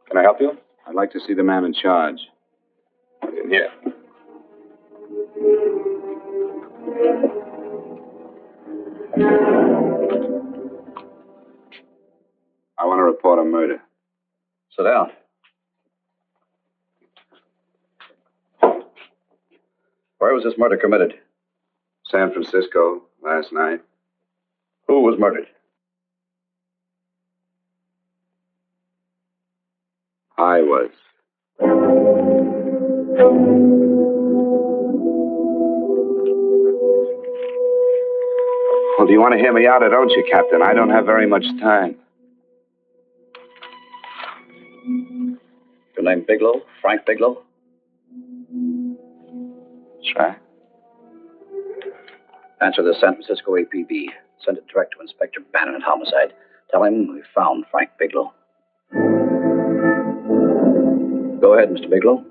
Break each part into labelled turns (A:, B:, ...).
A: Can I help you? I'd like to see the man in charge. In here. I want to report a murder.
B: Sit down. Where was this murder committed?
A: San Francisco, last night.
B: Who was murdered?
A: I was. Well, do you want to hear me out or don't you, Captain? I don't have very much time.
B: Your name Bigelow? Frank Bigelow?
A: That's right.
B: Answer the San Francisco APB. Send it direct to Inspector Bannon at Homicide. Tell him we found Frank Bigelow. Go ahead, Mr. Bigelow.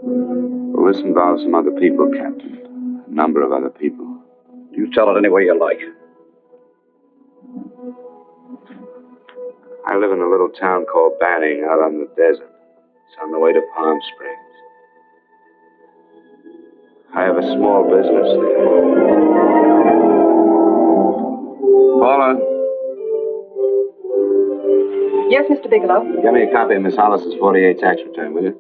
A: Well, this involves some other people, Captain. A number of other people.
B: You tell it any way you like.
A: I live in a little town called Banning out on the desert. It's on the way to Palm Springs. I have a small business there. Paula?
C: Yes, Mr. Bigelow.
A: Give me a copy of Miss Hollis's 48 tax return, will you?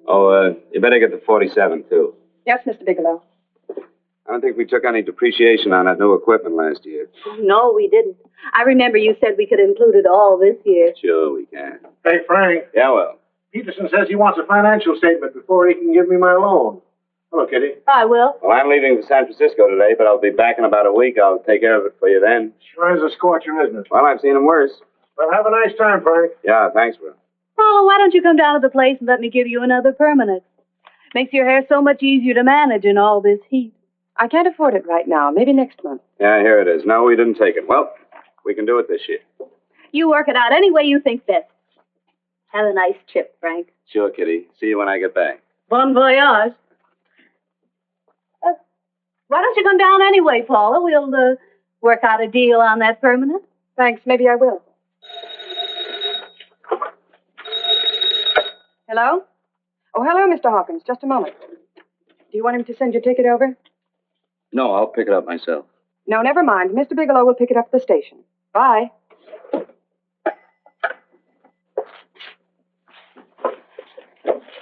A: Oh, you better get the 47, too.
C: Yes, Mr. Bigelow.
A: I don't think we took any depreciation on that new equipment last year.
D: No, we didn't. I remember you said we could include it all this year.
A: Sure, we can.
E: Hey, Frank.
A: Yeah, well.
E: Peterson says he wants a financial statement before he can give me my loan. Hello, Kitty.
D: I will.
A: Well, I'm leaving for San Francisco today, but I'll be back in about a week. I'll take care of it for you then.
E: Sure is a scorcher, isn't it?
A: Well, I've seen him worse.
E: Well, have a nice time, Frank.
A: Yeah, thanks, Will.
D: Oh, why don't you come down to the place and let me give you another permanent? Makes your hair so much easier to manage in all this heat.
C: I can't afford it right now. Maybe next month.
A: Yeah, here it is. No, we didn't take it. Well, we can do it this year.
D: You work it out any way you think best. Have a nice trip, Frank.
A: Sure, Kitty. See you when I get back.
D: Bon voyage. Why don't you come down anyway, Paula? We'll work out a deal on that permanent.
C: Thanks. Maybe I will. Hello? Oh, hello, Mr. Hawkins. Just a moment. Do you want him to send your ticket over?
B: No, I'll pick it up myself.
C: No, never mind. Mr. Bigelow will pick it up at the station. Bye.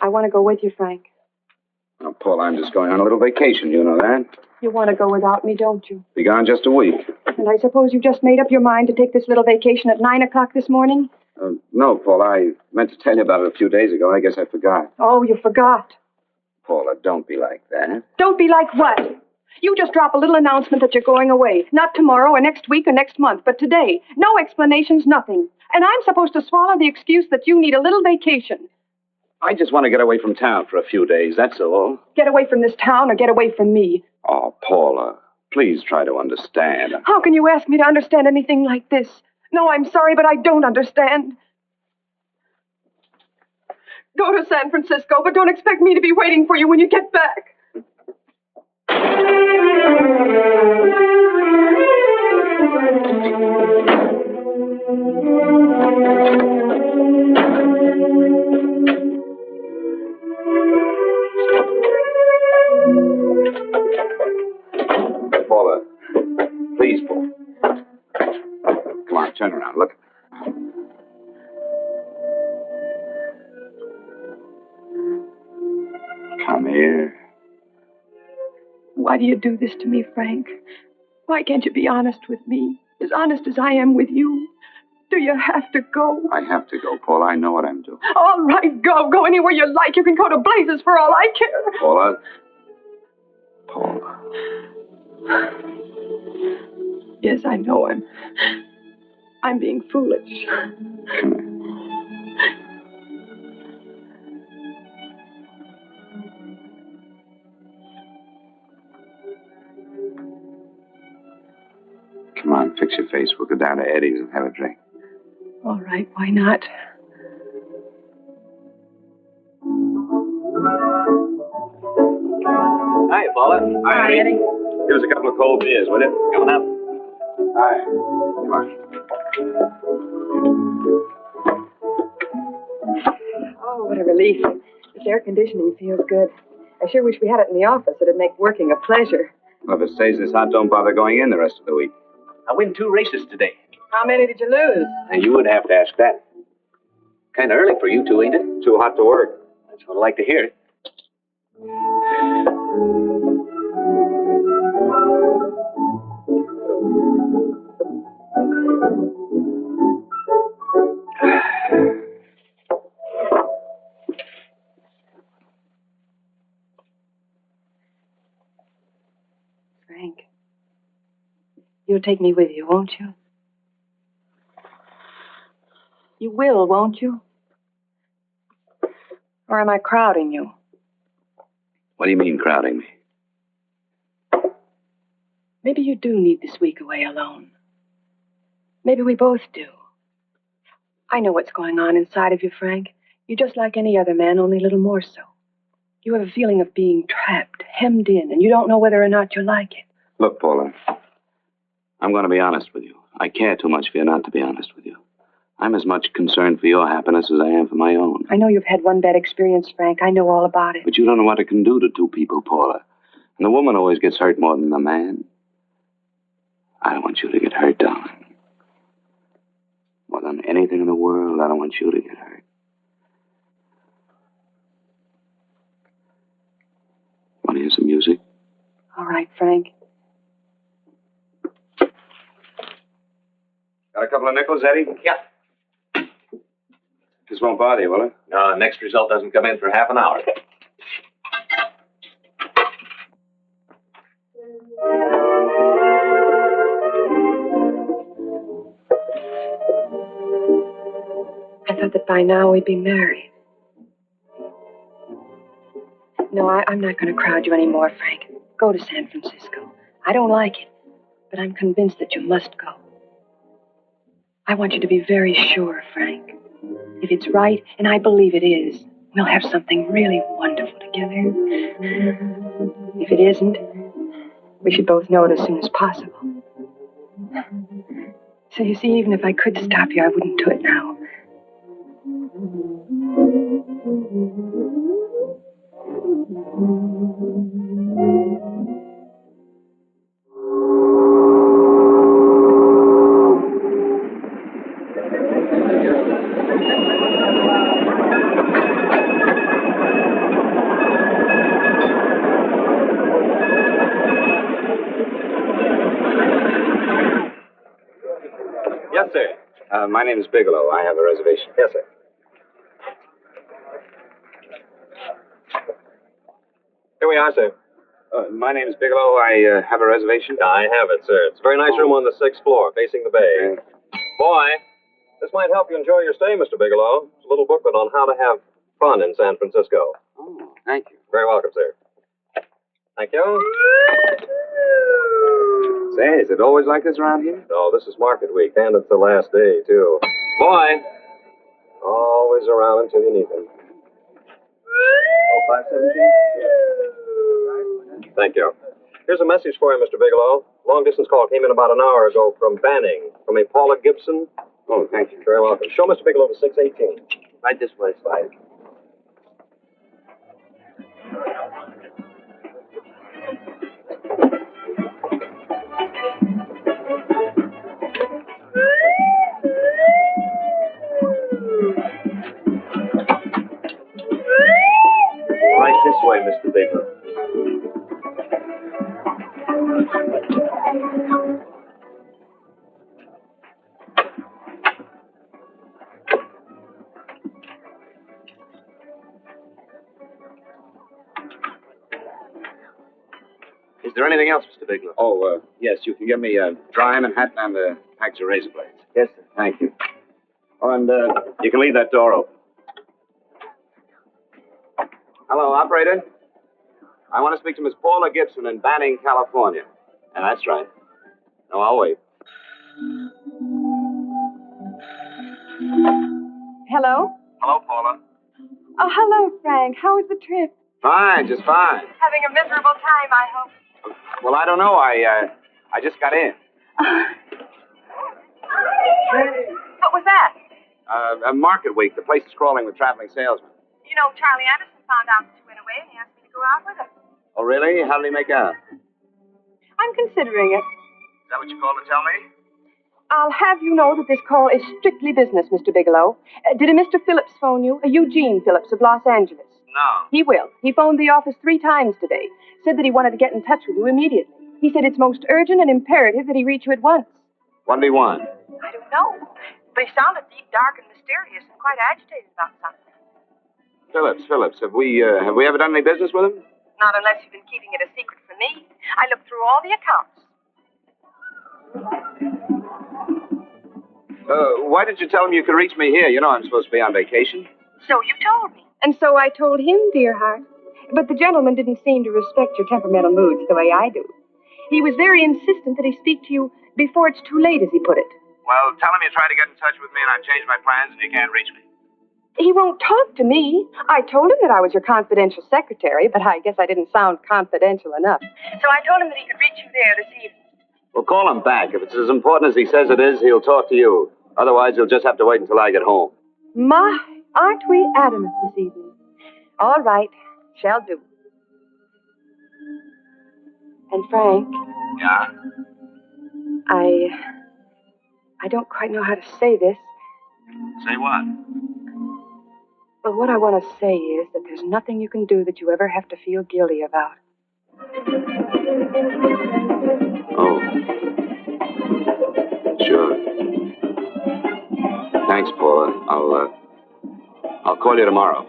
C: I want to go with you, Frank.
A: Oh, Paul, I'm just going on a little vacation. You know that?
C: You want to go without me, don't you?
A: Be gone just a week.
C: And I suppose you just made up your mind to take this little vacation at 9 o'clock this morning?
A: No, Paul, I meant to tell you about it a few days ago. I guess I forgot.
C: Oh, you forgot.
A: Paula, don't be like that.
C: Don't be like what? You just drop a little announcement that you're going away. Not tomorrow or next week or next month, but today. No explanations, nothing. And I'm supposed to swallow the excuse that you need a little vacation.
A: I just want to get away from town for a few days, that's all.
C: Get away from this town or get away from me.
A: Oh, Paula, please try to understand.
C: How can you ask me to understand anything like this? No, I'm sorry, but I don't understand. Go to San Francisco, but don't expect me to be waiting for you when you get back.
A: Paula, please, Paula. Come on, turn around, look. Come here.
C: Why do you do this to me, Frank? Why can't you be honest with me? As honest as I am with you? Do you have to go?
A: I have to go, Paula. I know what I'm doing.
C: All right, go. Go anywhere you like. You can go to blazes for all I care.
A: Paula. Paula.
C: Yes, I know I'm being foolish.
A: Come on, fix your face. We'll go down to Eddie's and have a drink.
C: All right, why not?
B: Hi, Paula.
A: Hi, Eddie. Give us a couple of cold beers, will you?
B: Coming up.
A: Hi. Come on.
C: Oh, what a relief. This air conditioning feels good. I sure wish we had it in the office. It'd make working a pleasure.
A: Well, if it stays this hot, don't bother going in the rest of the week.
B: I win 2 races today.
C: How many did you lose?
A: And you would have to ask that.
B: Kind of early for you two, ain't it?
A: Too hot to work.
B: That's what I like to hear.
C: Frank, you'll take me with you, won't you? You will, won't you? Or am I crowding you?
A: What do you mean, crowding me?
C: Maybe you do need this week away alone. Maybe we both do. I know what's going on inside of you, Frank. You're just like any other man, only a little more so. You have a feeling of being trapped, hemmed in, and you don't know whether or not you like it.
A: Look, Paula, I'm going to be honest with you. I care too much for you not to be honest with you. I'm as much concerned for your happiness as I am for my own.
C: I know you've had one bad experience, Frank. I know all about it.
A: But you don't know what it can do to two people, Paula. And the woman always gets hurt more than the man. I don't want you to get hurt, darling. More than anything in the world, I don't want you to get hurt. Want to hear some music?
C: All right, Frank.
A: Got a couple of nickels, Eddie?
B: Yeah.
A: This won't bother you, will it?
B: Next result doesn't come in for half an hour.
C: I thought that by now we'd be married. No, I'm not going to crowd you anymore, Frank. Go to San Francisco. I don't like it, but I'm convinced that you must go. I want you to be very sure, Frank. If it's right, and I believe it is, we'll have something really wonderful together. If it isn't, we should both know it as soon as possible. So you see, even if I could stop you, I wouldn't do it now.
A: Yes, sir. My name is Bigelow. I have a reservation.
B: Yes, sir.
A: Here we are, sir. My name is Bigelow. I have a reservation.
F: I have it, sir. It's a very nice room on the 6th floor, facing the bay. Boy, this might help you enjoy your stay, Mr. Bigelow. It's a little booklet on how to have fun in San Francisco.
A: Oh, thank you.
F: Very welcome, sir. Thank you.
A: Say, is it always like this around here?
F: Oh, this is market week, and it's the last day, too. Boy, always around until you need him.
A: Oh, 517?
F: Thank you. Here's a message for you, Mr. Bigelow. Long-distance call came in about an hour ago from Banning, from a Paula Gibson.
A: Oh, thank you.
F: Very welcome. Show Mr. Bigelow to 618.
A: Right this way, Slide.
F: Right this way, Mr. Bigelow.
A: Is there anything else, Mr. Bigelow?
B: Oh, yes, you can give me a dry Manhattan and a package of razor blades.
A: Yes, sir.
B: Thank you. Oh, and you can leave that door open.
A: Hello, operator. I want to speak to Miss Paula Gibson in Banning, California. And that's right. No, I'll wait.
C: Hello?
A: Hello, Paula.
C: Oh, hello, Frank. How was the trip?
A: Fine, just fine.
C: Having a miserable time, I hope.
A: Well, I don't know. I just got in.
C: What was that?
A: A market week. The place is crawling with traveling salesmen.
C: You know, Charlie Anderson found out that you went away and he asked me to go out with him.
A: Oh, really? How did he make out?
C: I'm considering it.
A: Is that what you called to tell me?
C: I'll have you know that this call is strictly business, Mr. Bigelow. Did a Mr. Phillips phone you? A Eugene Phillips of Los Angeles.
A: No.
C: He will. He phoned the office 3 times today. Said that he wanted to get in touch with you immediately. He said it's most urgent and imperative that he reach you at once.
A: What did he want?
C: I don't know. But he sounded deep, dark, and mysterious and quite agitated about something.
A: Phillips. Have we ever done any business with him?
C: Not unless you've been keeping it a secret from me. I looked through all the accounts.
A: Why did you tell him you could reach me here? You know I'm supposed to be on vacation.
C: So you told me. And so I told him, dear heart. But the gentleman didn't seem to respect your temperamental moods the way I do. He was very insistent that he speak to you before it's too late, as he put it.
A: Well, tell him you tried to get in touch with me and I've changed my plans and you can't reach me.
C: He won't talk to me. I told him that I was your confidential secretary, but I guess I didn't sound confidential enough. So I told him that he could reach you there this evening.
A: Well, call him back. If it's as important as he says it is, he'll talk to you. Otherwise, he'll just have to wait until I get home.
C: My, aren't we adamant this evening? All right, shall do. And Frank,
A: Yeah?
C: I don't quite know how to say this.
A: Say what?
C: But what I want to say is that there's nothing you can do that you ever have to feel guilty about.
A: Oh. Sure. Thanks, Paula. I'll call you tomorrow.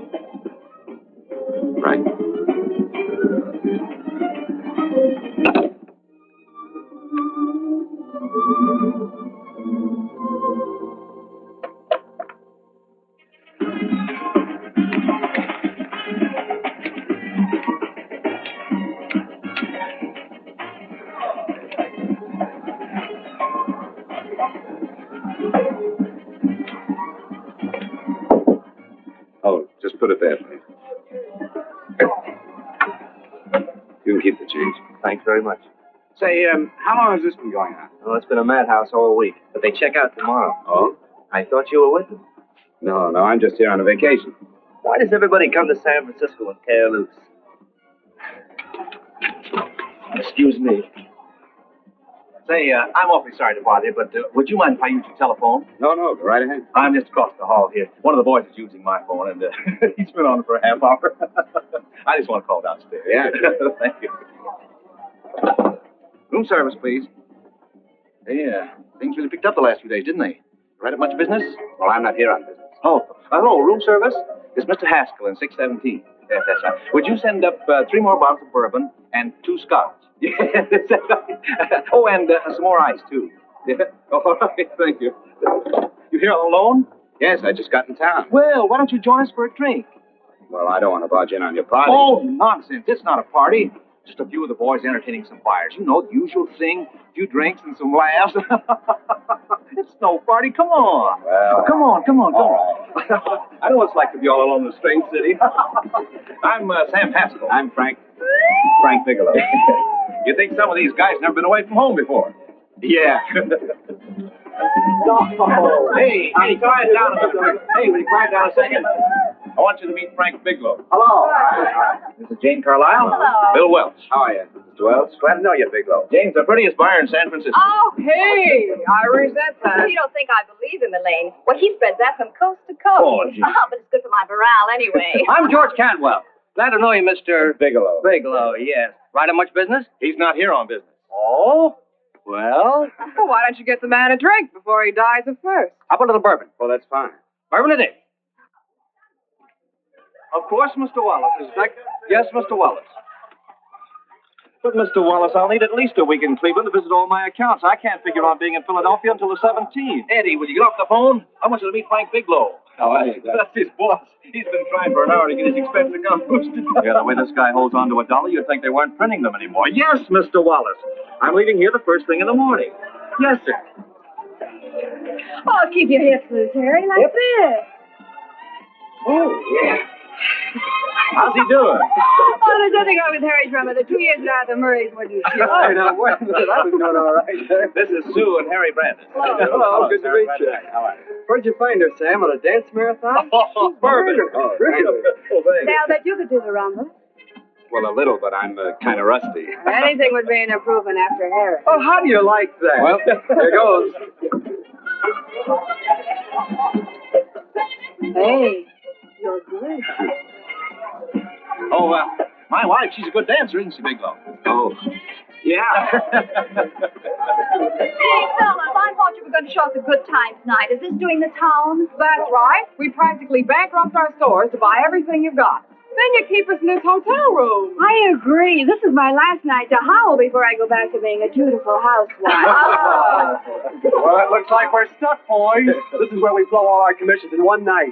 A: Right. Oh, just put it there, please. You can keep the change.
F: Thanks very much.
A: Say, how long has this been going on?
F: Well, it's been a madhouse all week, but they check out tomorrow.
A: Oh?
F: I thought you were with them.
A: No, I'm just here on a vacation.
F: Why does everybody come to San Francisco and tear loose? Excuse me. Say, I'm awfully sorry to bother you, but would you mind if I use your telephone?
A: No, go right ahead.
F: I'm just across the hall here. One of the boys is using my phone, and he's been on for a half hour. I just want to call downstairs.
A: Yeah.
F: Thank you.
B: Room service, please. Hey, things really picked up the last few days, didn't they? Right up much business?
A: Well, I'm not here on business.
F: Oh, hello, room service? It's Mr. Haskell in 617. Yes, that's right. Would you send up 3 more bottles of bourbon and 2 scotch? Yes, that's right. Oh, and some more ice, too. Yeah. All right, thank you. You here alone?
A: Yes, I just got in town.
F: Well, why don't you join us for a drink?
A: Well, I don't want to barge in on your party.
F: Oh, nonsense. It's not a party. Just a few of the boys entertaining some buyers. You know, the usual thing. A few drinks and some laughs. It's no party. Come on.
A: Well,
F: come on.
A: all
F: I know what it's like to be all alone in a strange city. I'm Sam Haskell.
A: I'm Frank Bigelow.
F: You think some of these guys never been away from home before?
A: Yeah.
F: Hey, quiet down a second. Hey, will you quiet down a second? I want you to meet Frank Bigelow.
E: Hello.
F: This is Jane Carlisle.
C: Hello.
F: Bill Welch.
A: How are you, Mr. Wells? Glad to know you, Bigelow.
F: Jane's the prettiest buyer in San Francisco.
C: Oh, hey, I resent that.
G: You don't think I believe him, Elaine? Well, he spreads that from coast to coast.
F: Oh, gee.
G: But it's good for my morale anyway.
H: I'm George Cantwell. Glad to know you, Mr.
A: Bigelow.
H: Bigelow, yes. Right on much business?
F: He's not here on business.
H: Oh? Well,
C: Why don't you get the man a drink before he dies of thirst?
H: how about a little bourbon?
A: Well, that's fine.
H: Bourbon it is.
F: Of course, Mr. Wallace is back.
H: Yes, Mr. Wallace.
F: But, Mr. Wallace, I'll need at least a week in Cleveland to visit all my accounts. I can't figure on being in Philadelphia until the 17th.
H: Eddie, will you get off the phone? I want you to meet Frank Bigelow.
A: How are you?
H: That's his boss. He's been trying for an hour to get his expense account boosted.
F: Yeah, the way this guy holds on to $1, you'd think they weren't printing them anymore. Yes, Mr. Wallace. I'm leaving here the first thing in the morning. Yes, sir.
G: Oh, keep your hips loose, Harry, like this.
F: Oh, yeah. How's he doing?
G: Oh, there's nothing wrong with Harry's drummer. The 2 years now the Murrays wouldn't.
F: Hey, now, wait a minute. I was doing all right.
H: This is Sue and Harry Brandon.
E: Hello, good to meet you.
H: How are you?
E: Where'd you find her, Sam? At a dance marathon?
H: Oh, Bourbon.
E: Oh, really?
G: Now that you could do the rumba.
A: Well, a little, but I'm kind of rusty.
G: Anything would be an improvement after Harry.
E: Oh, how do you like that?
A: Well,
E: here goes.
G: Hey, you're good.
H: Oh, my wife, she's a good dancer, isn't she, Bigelow?
A: oh, yeah.
G: Hey, fellas, I thought you were going to show us a good time tonight. Is this doing the town?
I: That's right. We practically bankrupt our stores to buy everything you've got. Then you keep us in this hotel room.
G: I agree. This is my last night to howl before I go back to being a dutiful housewife.
E: Well, it looks like we're stuck, boys. This is where we blow all our commissions in one night.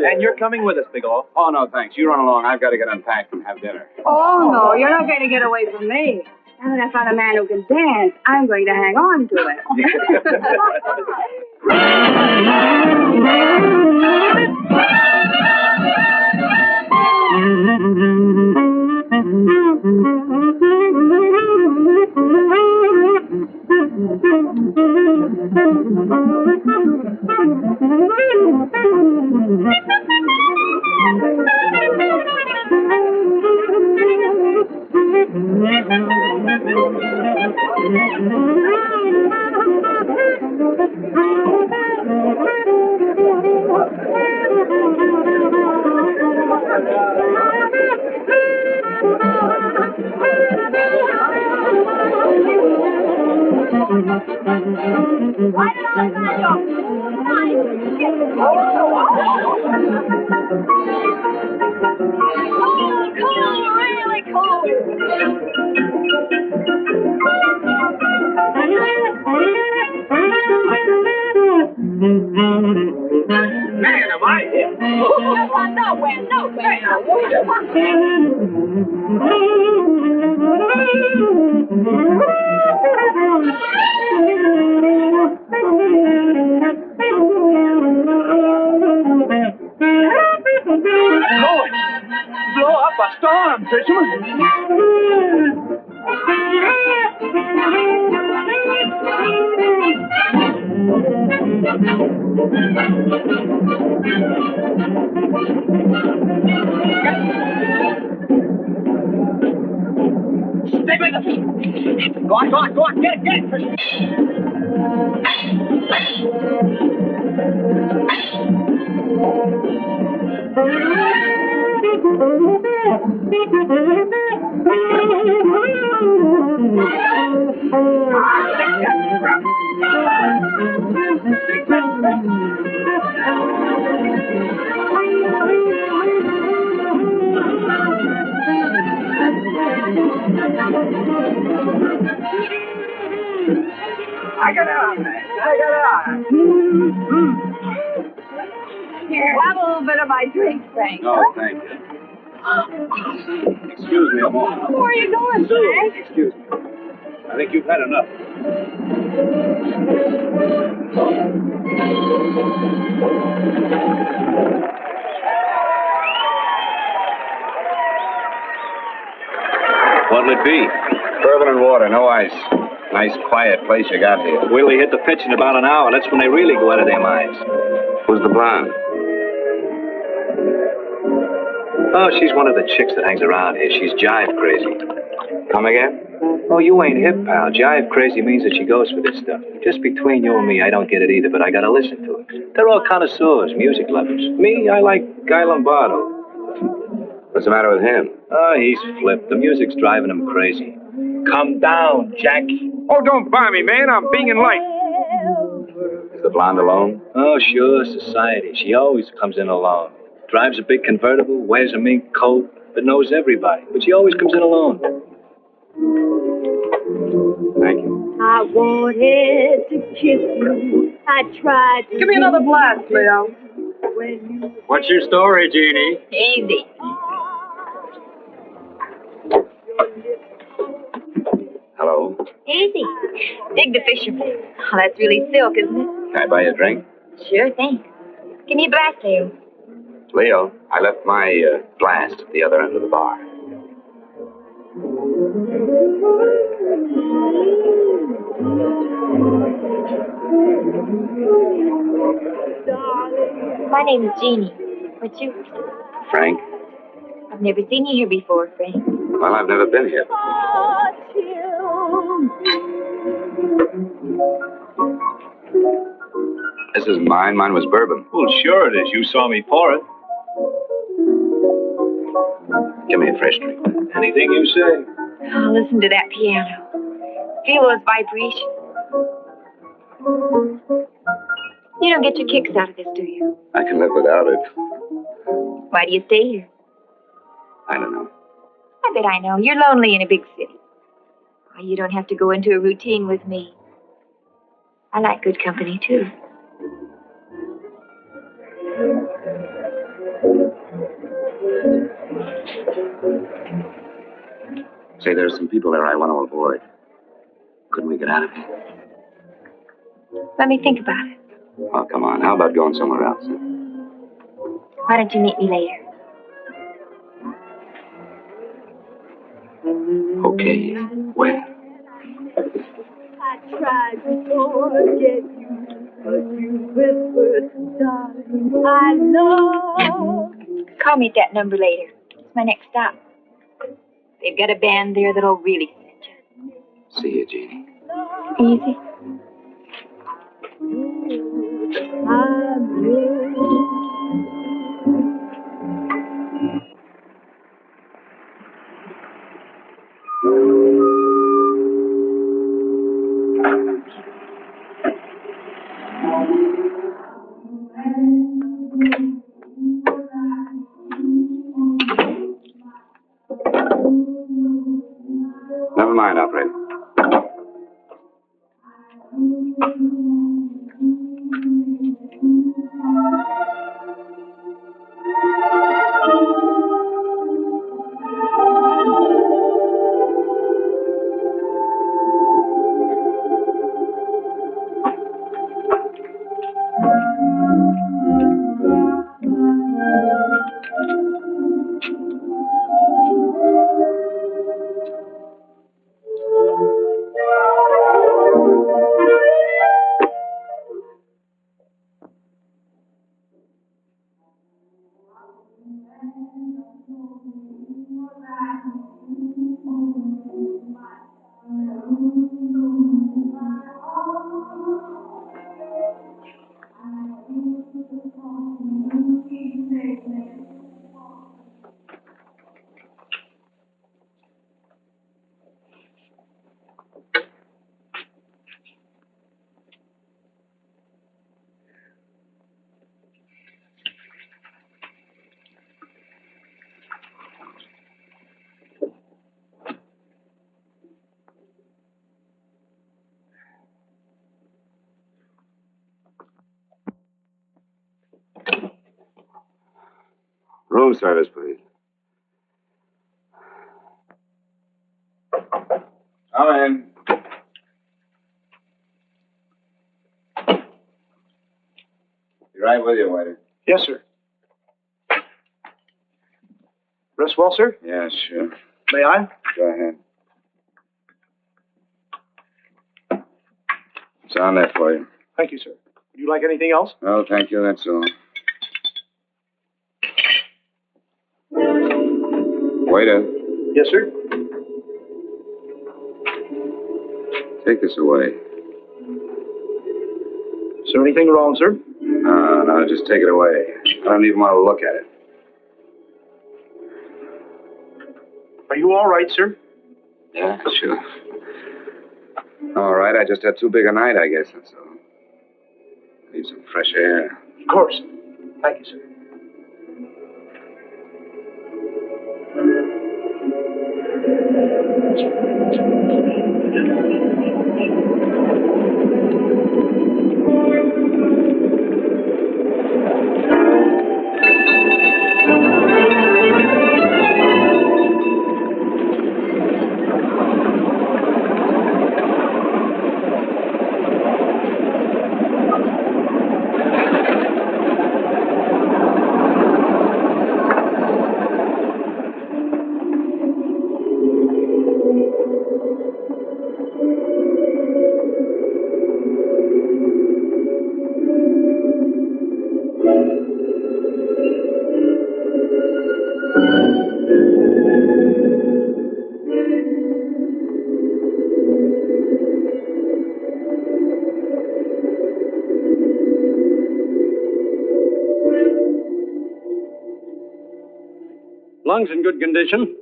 F: And you're coming with us, Bigelow.
A: Oh, no, thanks. You run along. I've got to get unpacked and have dinner.
G: Oh, no, you're not going to get away from me. Now that I found a man who can dance, I'm going to hang on to
F: Blow up a storm, fisherman.
H: Stay with us. Go on, get it, fisherman.
E: I got on.
G: Here, have a little bit of my drink, Frank.
A: No, thank you. Excuse me a moment.
G: Where are you going, Frank?
A: Excuse me. I think you've had enough. What'll it be? Bourbon and water, no ice. Nice, quiet place you got here.
F: Wait till they hit the pitch in about an hour. That's when they really go out of their minds.
A: Who's the blonde?
F: Oh, she's one of the chicks that hangs around here. She's jive crazy.
A: Come again?
F: Oh, you ain't hip, pal. Jive crazy means that she goes for this stuff. Just between you and me, I don't get it either, but I gotta listen to it. They're all connoisseurs, music lovers. Me, I like Guy Lombardo.
A: What's the matter with him?
F: Oh, he's flipped. The music's driving him crazy. Come down, Jack.
J: Oh, don't buy me, man. I'm being light.
A: Is the blonde alone?
F: Oh, sure, society. She always comes in alone. Drives a big convertible, wears a mink coat, but knows everybody. But she always comes in alone.
A: Thank you.
D: I wanted to kiss you. I tried to.
I: Give me another blast, Leo.
J: What's your story, Jeannie?
G: Easy.
A: Hello.
G: Easy. Dig the fisherman. Oh, that's really silk, isn't it?
A: Can I buy you a drink?
G: Sure thing. Give me a blast, Leo.
A: Leo, I left my blast at the other end of the bar.
G: My name is Jeannie. What's yours?
A: Frank?
G: I've never seen you here before, Frank.
A: Well, I've never been here. This is mine. Mine was bourbon.
F: Well, sure it is. You saw me pour it.
A: Give me a fresh drink.
F: Anything you say.
G: Oh, listen to that piano. Feel those vibrations. You don't get your kicks out of this, do you?
A: I can live without it.
G: Why do you stay here?
A: I don't know.
G: I bet I know. You're lonely in a big city. Why, you don't have to go into a routine with me. I like good company, too.
A: Say, there's some people there I want to avoid. Couldn't we get out of here?
G: Let me think about it.
A: Oh, come on. How about going somewhere else? Huh?
G: Why don't you meet me later?
A: Okay. Where?
D: I tried to forget you, but you whispered, darling, I love.
G: Call me at that number later. It's my next stop. They've got a band there that'll really fit you.
A: See you, Jeannie.
G: Easy.
A: Never mind, operator. Room service, please. Come in. Be right with you, waiter.
E: Yes, sir. Rest well, sir?
A: Yeah, sure.
E: May I?
A: Go ahead. It's on there for you.
E: Thank you, sir. Would you like anything else?
A: No, thank you. That's all. Waiter,
E: Yes, sir.
A: take this away.
E: Is there anything wrong, sir?
A: No, just take it away. I don't even want to look at it.
E: Are you all right, sir?
A: Yeah, sure. All right, I just had too big a night, I guess, that's all. Need some fresh air.
E: Of course. Thank you, sir.
K: Lungs in good condition.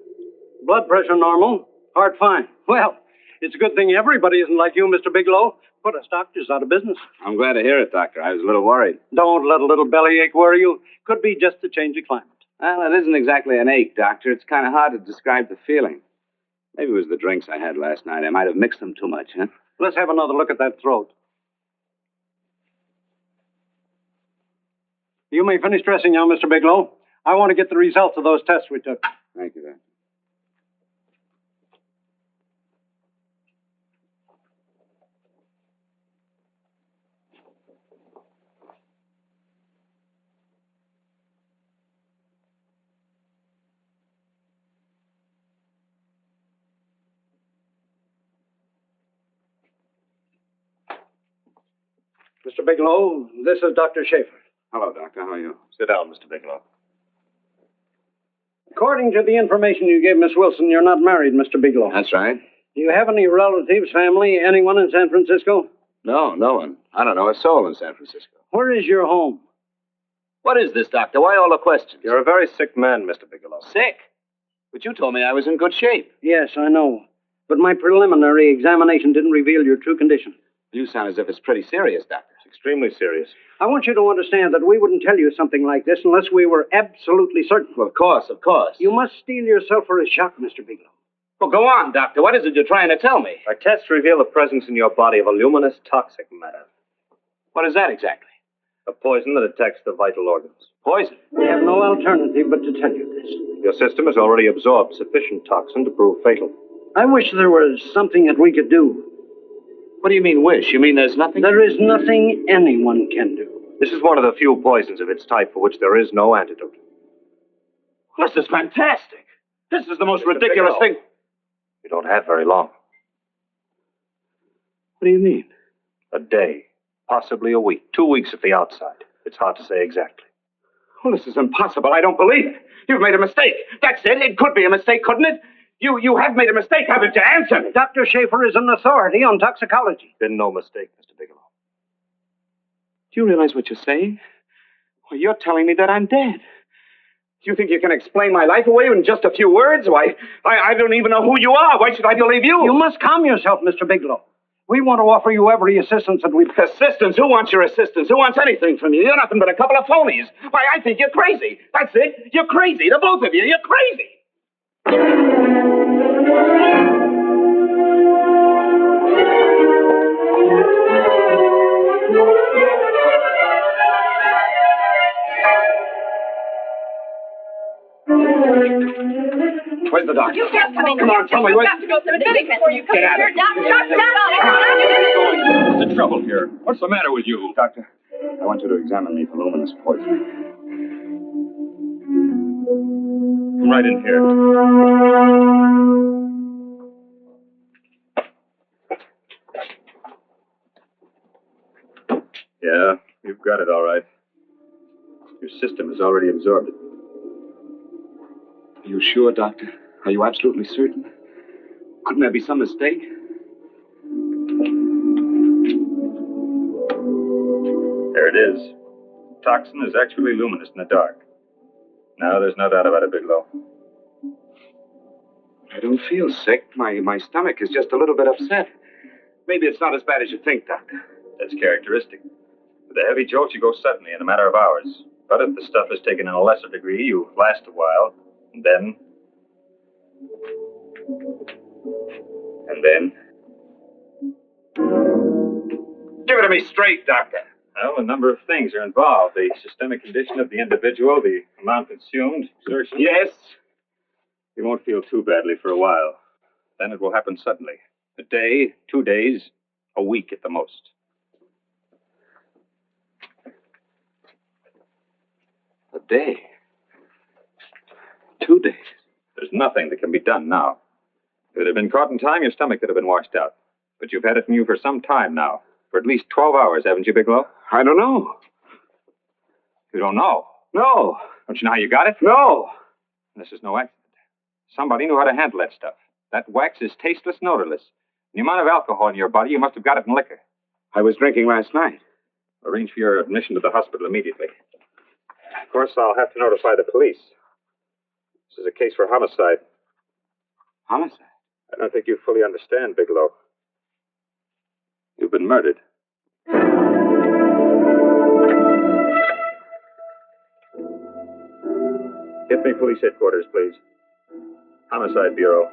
K: Blood pressure normal. Heart fine. Well, it's a good thing everybody isn't like you, Mr. Bigelow. Put us doctors out of business.
A: I'm glad to hear it, Doctor. I was a little worried.
K: Don't let a little bellyache worry you. Could be just a change of climate.
A: Well, it isn't exactly an ache, Doctor. It's kind of hard to describe the feeling. Maybe it was the drinks I had last night. I might have mixed them too much, huh?
K: Let's have another look at that throat. You may finish dressing now, Mr. Bigelow. I want to get the results of those tests we took.
A: Thank you, Doctor.
K: Mr. Bigelow, this is Dr. Schaefer.
A: Hello, Doctor. How are you?
J: Sit down, Mr. Bigelow.
K: According to the information you gave Miss Wilson, you're not married, Mr. Bigelow.
A: That's right.
K: Do you have any relatives, family, anyone in San Francisco?
A: No, no one. I don't know a soul in San Francisco.
K: Where is your home?
A: What is this, Doctor? Why all the questions?
J: You're a very sick man, Mr. Bigelow.
A: Sick? But you told me I was in good shape.
K: Yes, I know. But my preliminary examination didn't reveal your true condition.
A: You sound as if it's pretty serious, Doctor.
J: It's extremely serious.
K: I want you to understand that we wouldn't tell you something like this unless we were absolutely certain.
A: Well, of course, of course.
K: You must steel yourself for a shock, Mr. Bigelow.
A: Well, go on, Doctor. What is it you're trying to tell me?
J: Our tests reveal the presence in your body of a luminous toxic matter.
A: What is that exactly?
J: A poison that attacks the vital organs.
A: Poison?
K: We have no alternative but to tell you this.
J: Your system has already absorbed sufficient toxin to prove fatal.
K: I wish there was something that we could do.
A: What do you mean, wish? You mean there's nothing?
K: There is nothing anyone can do.
J: This is one of the few poisons of its type for which there is no antidote.
A: This is fantastic. This is the most ridiculous thing.
J: You don't have very long.
A: What do you mean?
J: A day, possibly a week, 2 weeks at the outside. It's hard to say exactly.
A: Well, this is impossible. I don't believe it. You've made a mistake. That's it. It could be a mistake, couldn't it? You have made a mistake, haven't you? Answer me.
K: Dr. Schaefer is an authority on toxicology.
J: Been no mistake, Mr. Bigelow.
A: Do you realize what you're saying? Well, you're telling me that I'm dead. Do you think you can explain my life away in just a few words? Why, I don't even know who you are. Why should I believe you?
K: You must calm yourself, Mr. Bigelow. We want to offer you every assistance that we...
A: Assistance? Who wants your assistance? Who wants anything from you? You're nothing but a couple of phonies. Why, I think you're crazy. That's it. You're crazy. The both of you. You're crazy. Where's the doctor?
I: You can't come in.
A: Come on, tell me.
I: You have to go through the big before you come
A: Get
I: in
A: out
I: here.
A: of
I: Doctor,
J: What's the trouble here? What's the matter with you?
A: Doctor, I want you to examine me for luminous poison.
J: Come right in here. Yeah, you've got it all right. Your system has already absorbed it.
A: Are you sure, Doctor? Are you absolutely certain? Couldn't there be some mistake?
J: There it is. Toxin is actually luminous in the dark. Now, there's no doubt about it, Bigelow.
A: I don't feel sick. My stomach is just a little bit upset. Maybe it's not as bad as you think, Doctor.
J: That's characteristic. With a heavy jolt, you go suddenly in a matter of hours. But if the stuff is taken in a lesser degree, you last a while. And then...
F: to me straight, Doctor.
J: Well, a number of things are involved. The systemic condition of the individual, the amount consumed, exertion.
F: Yes?
J: You won't feel too badly for a while. Then it will happen suddenly. A day, 2 days, a week at the most.
A: A day. 2 days.
J: There's nothing that can be done now. If it had been caught in time, your stomach could have been washed out. But you've had it in you for some time now. For at least 12 hours, haven't you, Bigelow?
A: I don't know.
J: You don't know?
A: No.
J: Don't you know how you got it?
A: No.
J: This is no accident. Somebody knew how to handle that stuff. That wax is tasteless and odorless. The amount of alcohol in your body, you must have got it in liquor.
A: I was drinking last night.
J: Arrange for your admission to the hospital immediately. Of course, I'll have to notify the police. This is a case for homicide.
A: Homicide?
J: I don't think you fully understand, Bigelow. You've been murdered. Get me police headquarters, please. Homicide Bureau.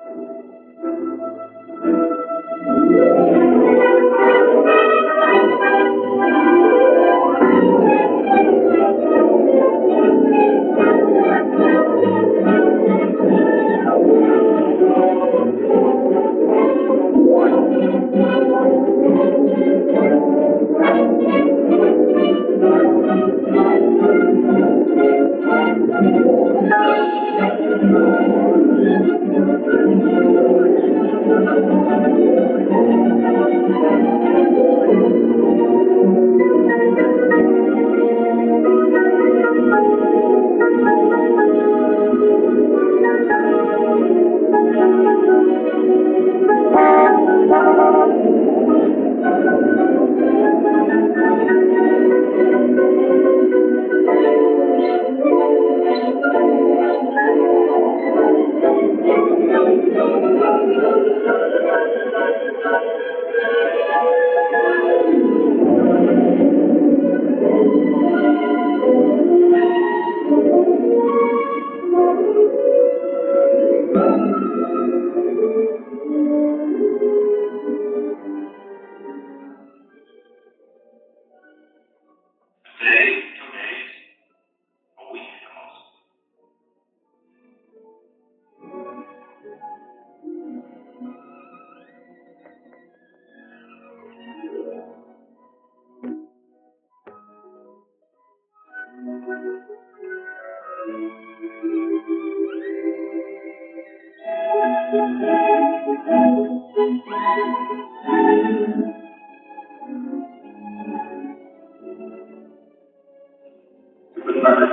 J: You've been murdered.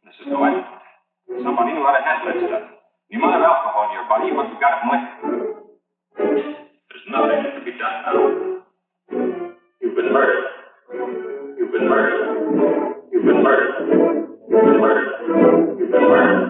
J: This is no accident. Somebody knew how to handle that stuff. The amount of alcohol in your body, you must have got it in liquor. There's nothing that can be done now. You've been murdered. You've been murdered. You've been murdered. You've been murdered. You've been murdered.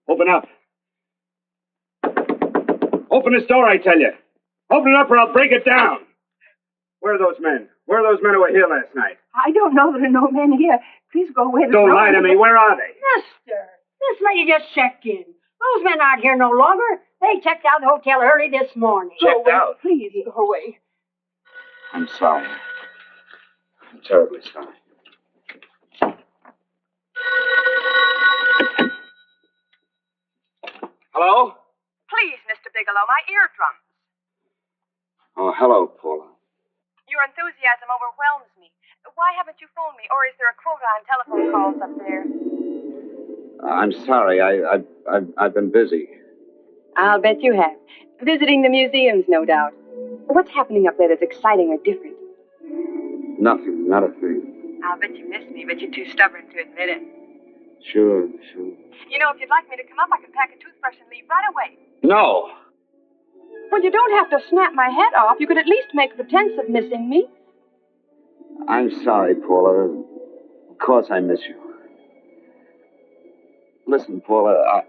A: Open up. Open this door, I tell you. Open it up or I'll break it down. Where are those men? Where are those men who were here last night?
L: I don't know. There are no men here. Please go away.
A: Don't lie to me. Where are they?
L: Mister, this lady just checked in. Those men aren't here no longer. They checked out the hotel early this morning.
B: Checked out?
L: Please go away.
A: I'm sorry. I'm terribly sorry. Hello?
I: Please, Mr. Bigelow, my eardrums.
A: Oh, hello, Paula.
C: Your enthusiasm overwhelms me. Why haven't you phoned me? Or is there a quota on telephone calls up there?
A: I'm sorry. I've been busy.
C: I'll bet you have. Visiting the museums, no doubt. What's happening up there that's exciting or different?
A: Nothing. Not a thing.
C: I'll bet you miss me, but you're too stubborn to admit it.
A: Sure.
C: You know, if you'd like me to come up, I can pack a toothbrush and leave right away.
A: No.
C: Well, you don't have to snap my head off. You could at least make a pretense of missing me.
A: I'm sorry, Paula. Of course I miss you. Listen, Paula,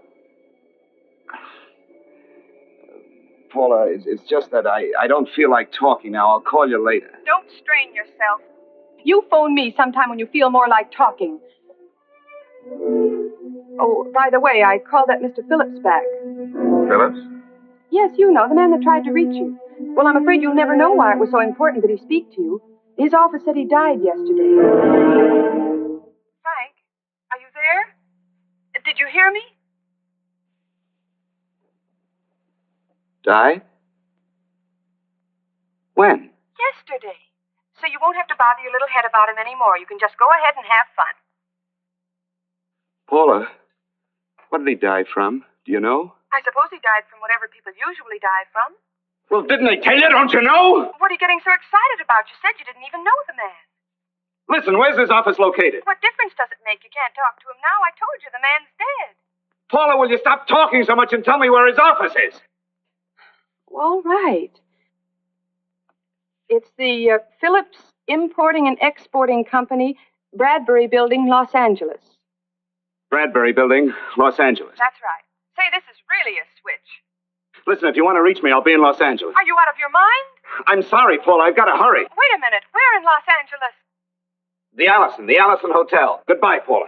A: Paula, it's just that I don't feel like talking now. I'll call you later.
C: Don't strain yourself. You phone me sometime when you feel more like talking. Oh, by the way, I called that Mr. Phillips back.
J: Phillips?
C: Yes, you know, the man that tried to reach you. Well, I'm afraid you'll never know why it was so important that he speak to you. His office said he died yesterday. Frank, are you there? Did you hear me?
A: Died? When?
C: Yesterday. So you won't have to bother your little head about him anymore. You can just go ahead and have fun.
A: Paula, what did he die from? Do you know?
C: I suppose he died from whatever people usually die from.
A: Well, didn't they tell you? Don't you know?
C: What are you getting so excited about? You said you didn't even know the man.
A: Listen, where's his office located?
C: What difference does it make? You can't talk to him now. I told you the man's dead.
A: Paula, will you stop talking so much and tell me where his office is?
C: All right. It's the Phillips Importing and Exporting Company, Bradbury Building, Los Angeles.
A: Bradbury Building, Los Angeles.
C: That's right. Say, this is really a switch.
A: Listen, if you want to reach me, I'll be in Los Angeles.
C: Are you out of your mind?
A: I'm sorry, Paula. I've got to hurry.
C: Wait a minute. Where in Los Angeles?
A: The Allison Hotel. Goodbye, Paula.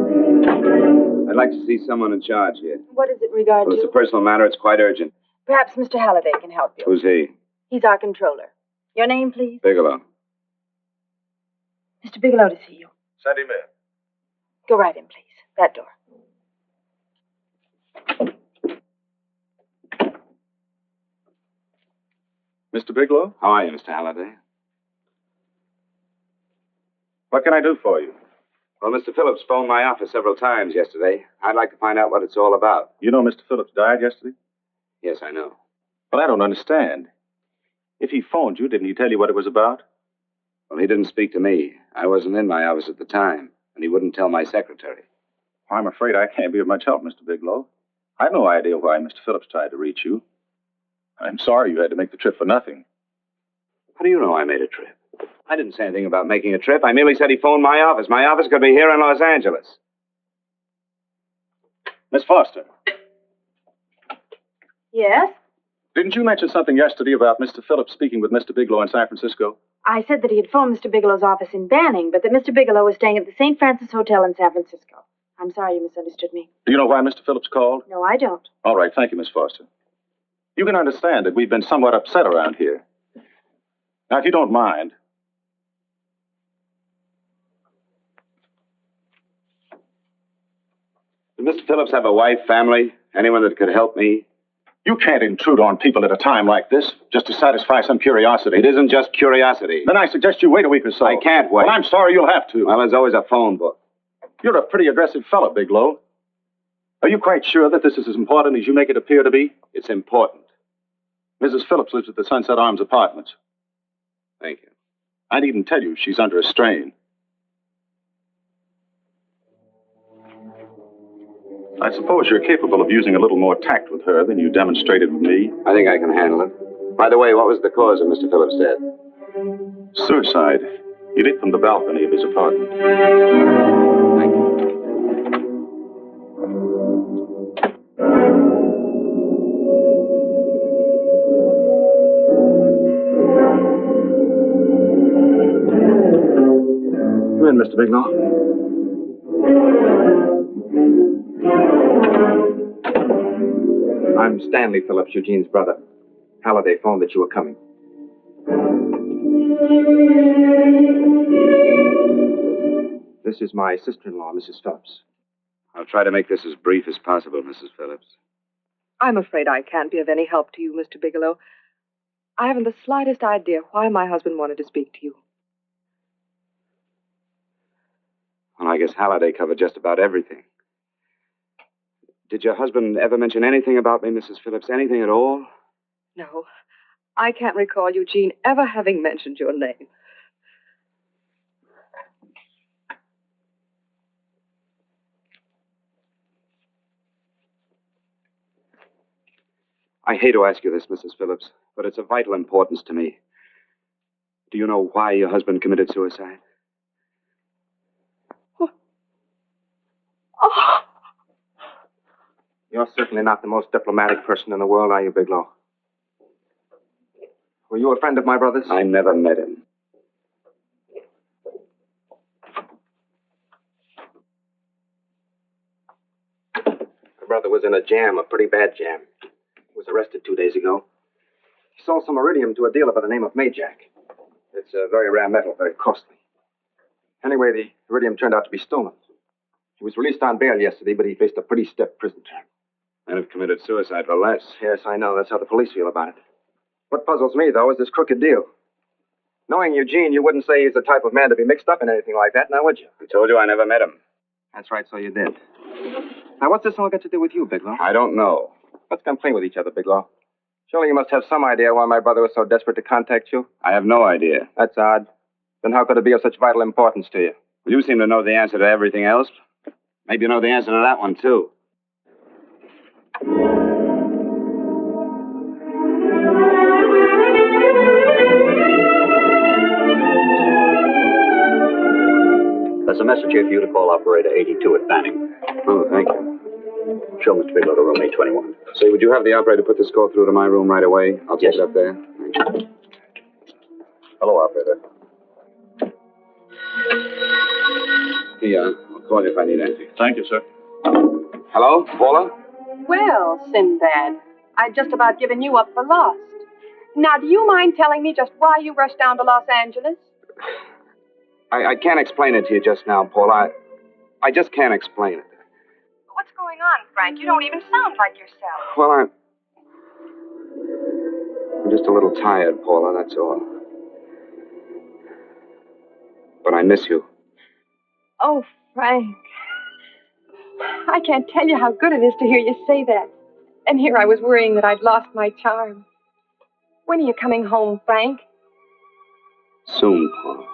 A: I'd like to see someone in charge here.
C: What does it regard
A: Well,
C: to?
A: it's a personal matter. It's quite urgent.
C: Perhaps Mr. Halliday can help you.
A: Who's he?
C: He's our controller. Your name, please?
A: Bigelow.
C: Mr. Bigelow to see you.
J: Send him in.
C: Go right in, please. That door.
J: Mr. Bigelow?
A: How are you, Mr. Halliday?
J: What can I do for you?
A: Well, Mr. Phillips phoned my office several times yesterday. I'd like to find out what it's all about.
J: You know Mr. Phillips died yesterday?
A: Yes, I know.
J: Well, I don't understand. If he phoned you, didn't he tell you what it was about?
A: Well, he didn't speak to me. I wasn't in my office at the time, and he wouldn't tell my secretary.
J: I'm afraid I can't be of much help, Mr. Bigelow. I've no idea why Mr. Phillips tried to reach you. I'm sorry you had to make the trip for nothing.
A: How do you know I made a trip? I didn't say anything about making a trip. I merely said he phoned my office. My office could be here in Los Angeles.
J: Miss Foster,
D: Yes?
J: didn't you mention something yesterday about Mr. Phillips speaking with Mr. Bigelow in San Francisco?
D: I said that he had phoned Mr. Bigelow's office in Banning, but that Mr. Bigelow was staying at the St. Francis Hotel in San Francisco. I'm sorry you misunderstood me.
J: Do you know why Mr. Phillips called?
D: No, I don't.
J: All right, thank you, Miss Foster. You can understand that we've been somewhat upset around here. Now, if you don't mind,
A: Does Mr. Phillips have a wife, family, anyone that could help me?
J: you can't intrude on people at a time like this just to satisfy some curiosity.
A: It isn't just curiosity.
J: Then I suggest you wait a week or so.
A: I can't wait.
J: Well, I'm sorry you'll have to.
A: Well, there's always a phone book.
J: You're a pretty aggressive fellow, Bigelow. Are you quite sure that this is as important as you make it appear to be?
A: It's important.
J: Mrs. Phillips lives at the Sunset Arms Apartments.
A: Thank you.
J: I needn't tell you she's under a strain. I suppose you're capable of using a little more tact with her than you demonstrated with me.
A: I think I can handle it. By the way, what was the cause of Mr. Phillips' death?
J: Suicide. He leaped from the balcony of his apartment.
A: Thank you.
F: in, Mr. Bigelow. I'm Stanley Phillips, Eugene's brother. Halliday phoned that you were coming. This is my sister-in-law, Mrs. Phillips.
A: I'll try to make this as brief as possible, Mrs. Phillips.
C: I'm afraid I can't be of any help to you, Mr. Bigelow. I haven't the slightest idea why my husband wanted to speak to you.
A: Well, I guess Halliday covered just about everything. Did your husband ever mention anything about me, Mrs. Phillips? Anything at all?
C: No, I can't recall Eugene ever having mentioned your name.
A: I hate to ask you this, Mrs. Phillips, but it's of vital importance to me. Do you know why your husband committed suicide?
C: Oh.
F: You're certainly not the most diplomatic person in the world, are you, Bigelow? Were you a friend of my brother's?
A: I never met him.
F: My brother was in a jam, a pretty bad jam. He was arrested 2 days ago. He sold some iridium to a dealer by the name of Majak. It's a very rare metal, very costly. Anyway, the iridium turned out to be stolen. He was released on bail yesterday, but he faced a pretty stiff prison term.
A: And have committed suicide for less.
F: Yes, I know. That's how the police feel about it. What puzzles me, though, is this crooked deal. Knowing Eugene, you wouldn't say he's the type of man to be mixed up in anything like that, now would you?
A: I told you I never met him.
F: That's right, so you did. Now, what's this all got to do with you, Bigelow?
A: I don't know.
F: Let's come clean with each other, Bigelow. Surely you must have some idea why my brother was so desperate to contact you.
A: I have no idea.
F: That's odd. Then how could it be of such vital importance to you?
A: Well, you seem to know the answer to everything else. Maybe you know the answer to that one, too.
B: There's a message here for you to call operator 82 at Banning.
A: Oh, thank you.
B: Show Mr. Bigelow to room 821.
A: Say, would you have the operator put this call through to my room right away? I'll take it up there. Thank you.
B: Hello, operator.
A: Yeah, I'll call you if I need anything.
J: Thank you, sir.
A: Hello, Paula?
C: Well, Sinbad, I'd just about given you up for lost. Now, do you mind telling me just why you rushed down to Los Angeles?
A: I can't explain it to you just now, Paula. I just can't explain it.
C: What's going on, Frank? You don't even sound like yourself.
A: Well, I'm just a little tired, Paula, that's all. But I miss you.
C: Oh, Frank. I can't tell you how good it is to hear you say that. And here I was worrying that I'd lost my charm. When are you coming home, Frank?
A: Soon, Paula.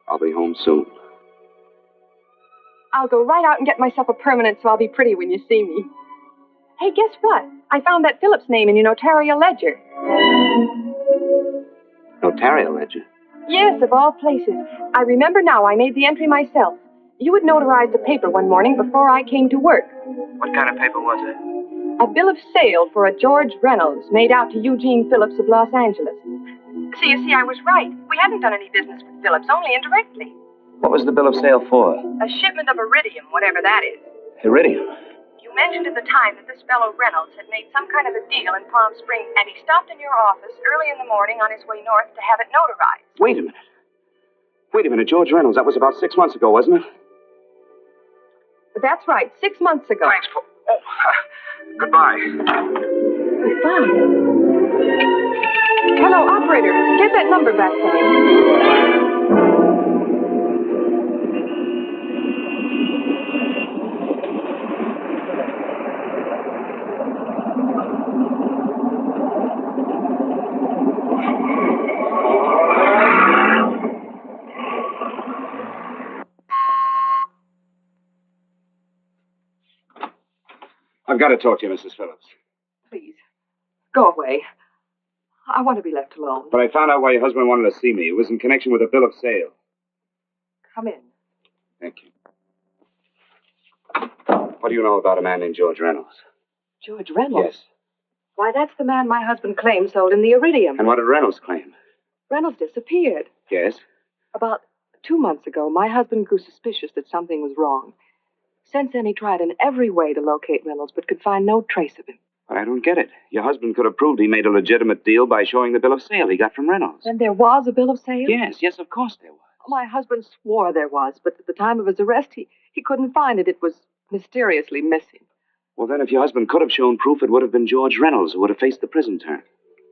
A: I'll be home soon.
C: I'll go right out and get myself a permanent so I'll be pretty when you see me. Hey, guess what? I found that Phillips name in your notarial ledger.
A: Notarial ledger?
C: Yes, of all places. I remember now I made the entry myself. You had notarized a paper one morning before I came to work.
F: What kind of paper was it?
C: A bill of sale for a George Reynolds made out to Eugene Phillips of Los Angeles. So you see, I was right. We hadn't done any business with Phillips, only indirectly.
F: What was the bill of sale for?
C: A shipment of iridium, whatever that is.
F: Iridium.
C: You mentioned at the time that this fellow Reynolds had made some kind of a deal in Palm Springs, and he stopped in your office early in the morning on his way north to have it notarized.
A: Wait a minute. Wait a minute, George Reynolds. That was about 6 months ago, wasn't it?
C: That's right, 6 months ago.
F: Thanks, Paul. Oh, goodbye.
C: Goodbye. Hello, operator. Get that number back for me.
A: I've got to talk to you, Mrs. Phillips.
C: Please, go away. I want to be left alone.
A: But I found out why your husband wanted to see me. It was in connection with a bill of sale.
C: Come in.
A: Thank you. What do you know about a man named George Reynolds?
C: George Reynolds?
A: Yes.
C: Why, that's the man my husband claimed sold him the iridium.
A: And what did Reynolds claim?
C: Reynolds disappeared.
A: Yes.
C: About 2 months ago, my husband grew suspicious that something was wrong. Since then, he tried in every way to locate Reynolds, but could find no trace of him.
A: But I don't get it. Your husband could have proved he made a legitimate deal by showing the bill of sale he got from Reynolds.
C: And there was a bill of sale?
A: Yes, of course there was.
C: My husband swore there was, but at the time of his arrest, he couldn't find it. It was mysteriously missing.
A: Well, then, if your husband could have shown proof, it would have been George Reynolds who would have faced the prison term.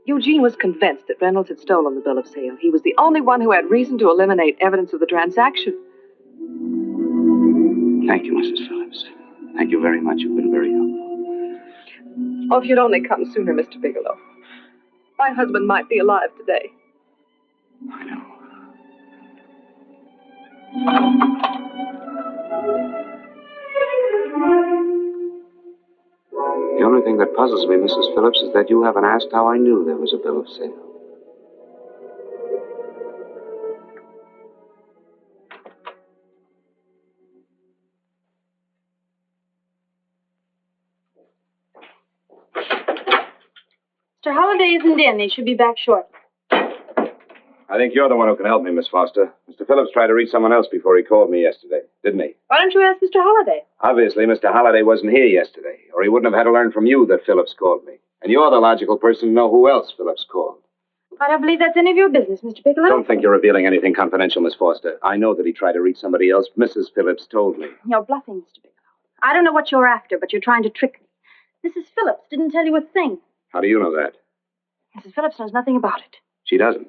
C: Eugene was convinced that Reynolds had stolen the bill of sale. He was the only one who had reason to eliminate evidence of the transaction.
A: Thank you, Mrs. Phillips. Thank you very much. You've been very helpful.
C: Oh, if you'd only come sooner, Mr. Bigelow. My husband might be alive today.
A: I know. The only thing that puzzles me, Mrs. Phillips, is that you haven't asked how I knew there was a bill of sale.
L: Mr. Holliday isn't in. He should be back shortly.
A: I think you're the one who can help me, Miss Foster. Mr. Phillips tried to reach someone else before he called me yesterday, didn't he?
L: Why don't you ask Mr. Holliday?
A: Obviously, Mr. Holliday wasn't here yesterday, or he wouldn't have had to learn from you that Phillips called me. And you're the logical person to know who else Phillips called.
L: I don't believe that's any of your business, Mr. Bigelow.
A: Don't think you're revealing anything confidential, Miss Foster. I know that he tried to reach somebody else. Mrs. Phillips told me.
L: You're bluffing, Mr. Bigelow. I don't know what you're after, but you're trying to trick me. Mrs. Phillips didn't tell you a thing.
A: How do you know that?
L: Mrs. Phillips knows nothing about it.
A: She doesn't.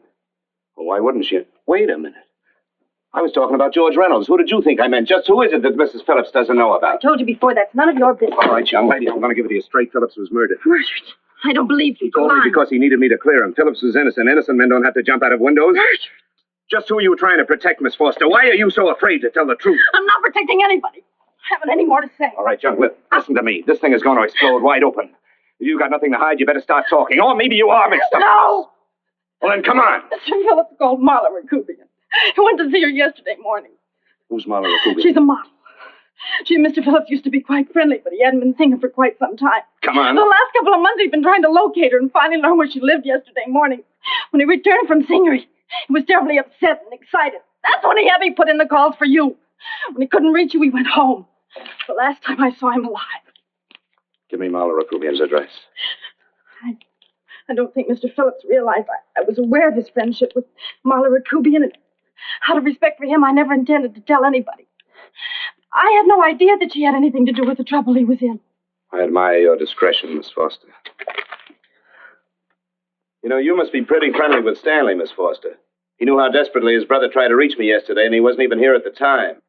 A: Well, why wouldn't she? Wait a minute. I was talking about George Reynolds. Who did you think I meant? Just who is it that Mrs. Phillips doesn't know about?
L: I told you before, that's none of your business.
A: All right, young lady, I'm going to give it to you straight. Phillips was murdered.
L: Murdered? I don't believe you.
A: He told me because he needed me to clear him. Phillips was innocent. Innocent men don't have to jump out of windows.
L: Murdered?
A: Just who are you trying to protect, Miss Foster? Why are you so afraid to tell the truth?
L: I'm not protecting anybody. I haven't any more to say.
A: All right, young lady, listen to me. This thing is going to explode wide open. If you've got nothing to hide, you better start talking. Or maybe you are mixed up.
L: No!
A: Well, then come on.
L: Mr. Phillips called Marla Rakubian. I went to see her yesterday morning.
A: Who's Marla Rakubian?
L: She's a model. She and Mr. Phillips used to be quite friendly, but he hadn't been seeing her for quite some time.
A: Come on.
L: The last couple of months he'd been trying to locate her and finally learned where she lived yesterday morning. When he returned from seeing her, he was terribly upset and excited. That's when he had me put in the calls for you. When he couldn't reach you, he went home. The last time I saw him alive.
A: Give me Marla Rakubian's address.
L: I don't think Mr. Phillips realized I was aware of his friendship with Marla Rakubian, and out of respect for him, I never intended to tell anybody. I had no idea that she had anything to do with the trouble he was in.
A: I admire your discretion, Miss Foster. You know, you must be pretty friendly with Stanley, Miss Foster. He knew how desperately his brother tried to reach me yesterday, and he wasn't even here at the time.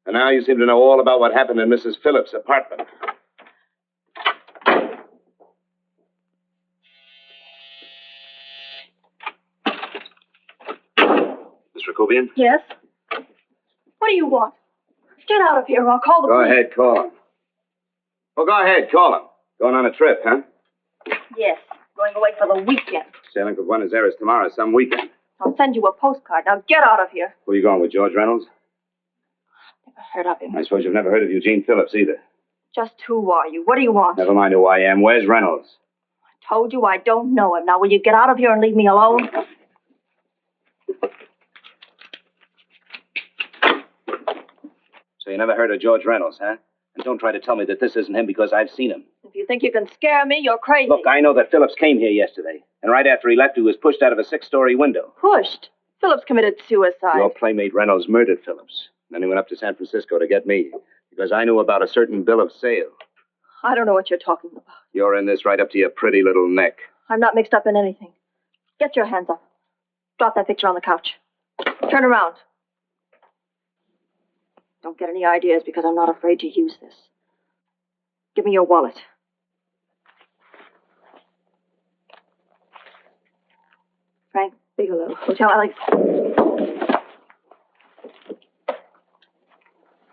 A: And now you seem to know all about what happened in Mrs. Phillips' apartment. Miss Rakubian?
L: Yes? What do you want? Get out of here or I'll call the police.
A: Go ahead, call him. Well, go ahead, call him. Going on a trip, huh?
L: Yes, going away for the weekend.
A: Sailing for Buenos Aires tomorrow, some weekend.
L: I'll send you a postcard. Now get out of here.
A: Who are you going with, George Reynolds?
L: Never heard of him.
A: I suppose you've never heard of Eugene Phillips either.
L: Just who are you? What do you want?
A: Never mind who I am. Where's Reynolds?
L: I told you I don't know him. Now will you get out of here and leave me alone?
A: So you never heard of George Reynolds, huh? And don't try to tell me that this isn't him because I've seen him.
L: If you think you can scare me, you're crazy.
A: Look, I know that Phillips came here yesterday. And right after he left, he was pushed out of a 6-story window.
L: Pushed? Phillips committed suicide.
A: Your playmate Reynolds murdered Phillips. Then he went up to San Francisco to get me. Because I knew about a certain bill of sale.
L: I don't know what you're talking about.
A: You're in this right up to your pretty little neck.
L: I'm not mixed up in anything. Get your hands up. Drop that picture on the couch. Turn around. Don't get any ideas because I'm not afraid to use this. Give me your wallet. Frank Bigelow, Hotel Alex.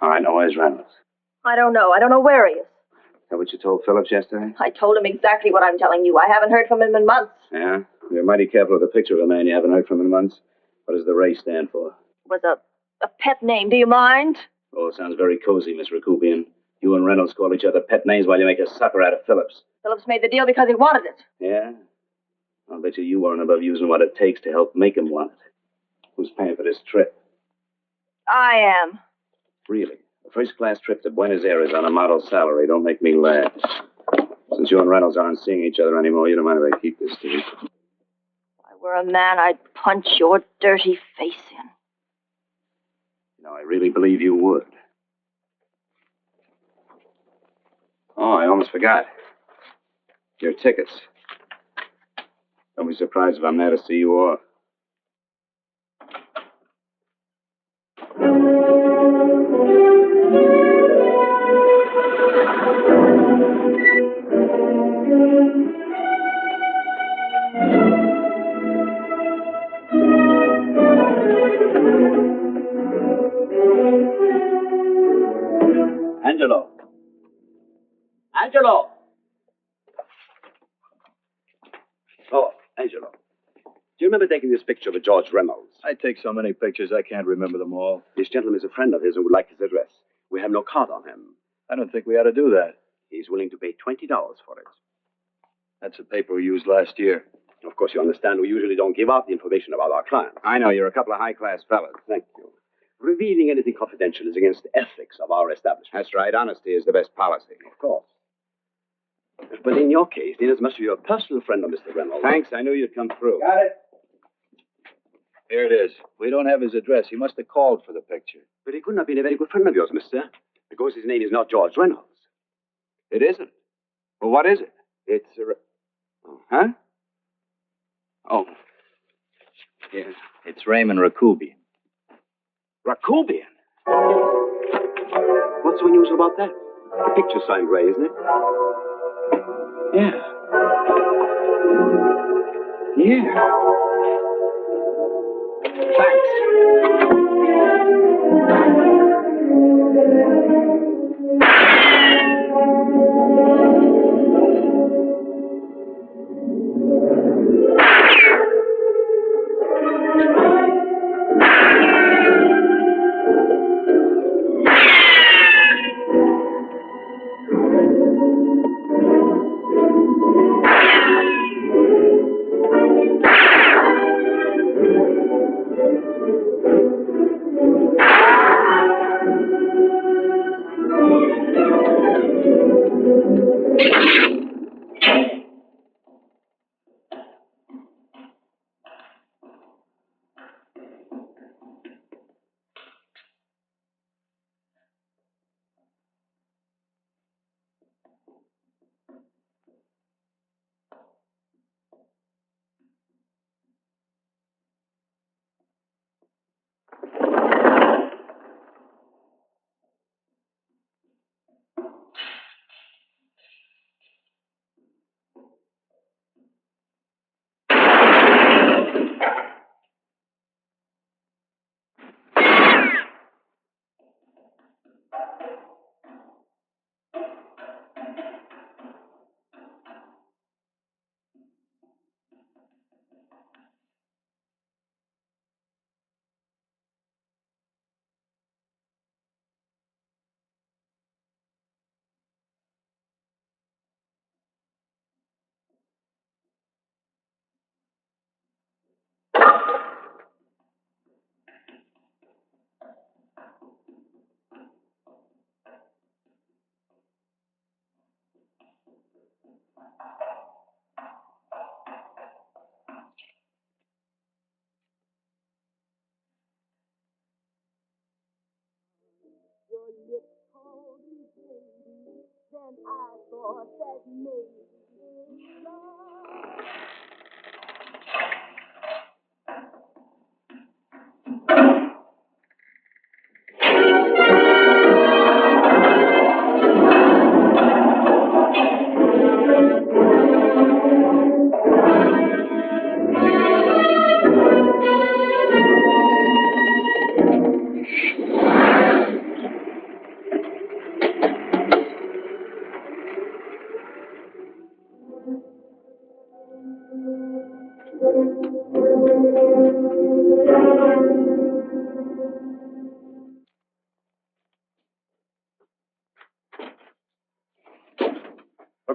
A: All right, now where's Reynolds?
L: I don't know. I don't know where he is.
A: Is that what you told Phillips yesterday?
L: I told him exactly what I'm telling you. I haven't heard from him in months.
A: Yeah? You're mighty careful with the picture of a man you haven't heard from in months. What does the Ray stand for?
L: It was a pet name. Do you mind?
A: Oh, it sounds very cozy, Miss Rakubian. You and Reynolds call each other pet names while you make a sucker out of Phillips.
L: Phillips made the deal because he wanted it.
A: Yeah? I'll bet you weren't above using what it takes to help make him want it. Who's paying for this trip?
C: I am.
A: Really? A first-class trip to Buenos Aires on a model salary. Don't make me laugh. Since you and Reynolds aren't seeing each other anymore, you don't mind if I keep this, do you?
C: If I were a man, I'd punch your dirty face in.
A: No, I really believe you would. Oh, I almost forgot. Your tickets. Don't be surprised if I'm there to see you off.
K: Angelo. Angelo! Oh, Angelo. Do you remember taking this picture of George Reynolds?
M: I take so many pictures, I can't remember them all.
K: This gentleman is a friend of his and would like his address. We have no card on him.
M: I don't think we ought to do that.
K: He's willing to pay $20 for it.
M: That's a paper we used last year.
K: Of course, you understand we usually don't give out the information about our clients.
A: I know, you're a couple of high-class fellas.
K: Thank you. Revealing anything confidential is against the ethics of our establishment.
A: That's right. Honesty is the best policy.
K: Of course. But in your case, Dean, must be a personal friend of Mr. Reynolds.
A: Thanks. I knew you'd come through.
M: Got it. Here it is. We don't have his address. He must have called for the picture.
K: But he couldn't have been a very good friend of yours, mister, because his name is not George Reynolds.
A: It isn't. Well, what is it?
K: It's
A: Huh? Oh. Yeah.
M: It's Raymond Rakubian.
K: Rakubian? What's so unusual about that? The picture's signed Ray, isn't it?
A: Yeah. Yeah.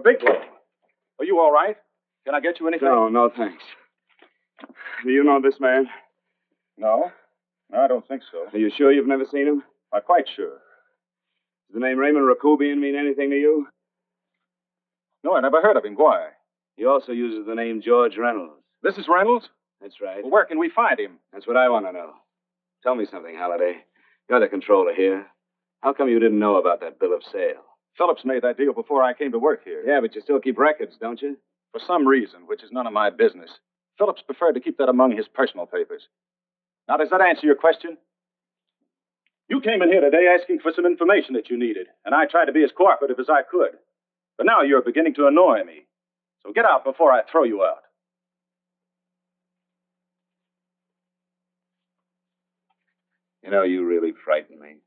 J: Bigelow, are you all right? Can I get you anything?
A: No, thanks. Do you know this man?
J: No. No, I don't think so.
A: Are you sure you've never seen him?
J: I'm quite sure.
A: Does the name Raymond Rakubian mean anything to you?
J: No, I never heard of him. Why?
A: He also uses the name George Reynolds.
J: This is Reynolds?
A: That's right.
J: Well, where can we find him?
A: That's what I want to know. Tell me something, Halliday. You're the controller here. How come you didn't know about that bill of sale?
J: Phillips made that deal before I came to work here.
A: Yeah, but you still keep records, don't you?
J: For some reason, which is none of my business, Phillips preferred to keep that among his personal papers. Now, does that answer your question? You came in here today asking for some information that you needed, and I tried to be as cooperative as I could. But now you're beginning to annoy me. So get out before I throw you out.
A: You know, you really frighten me.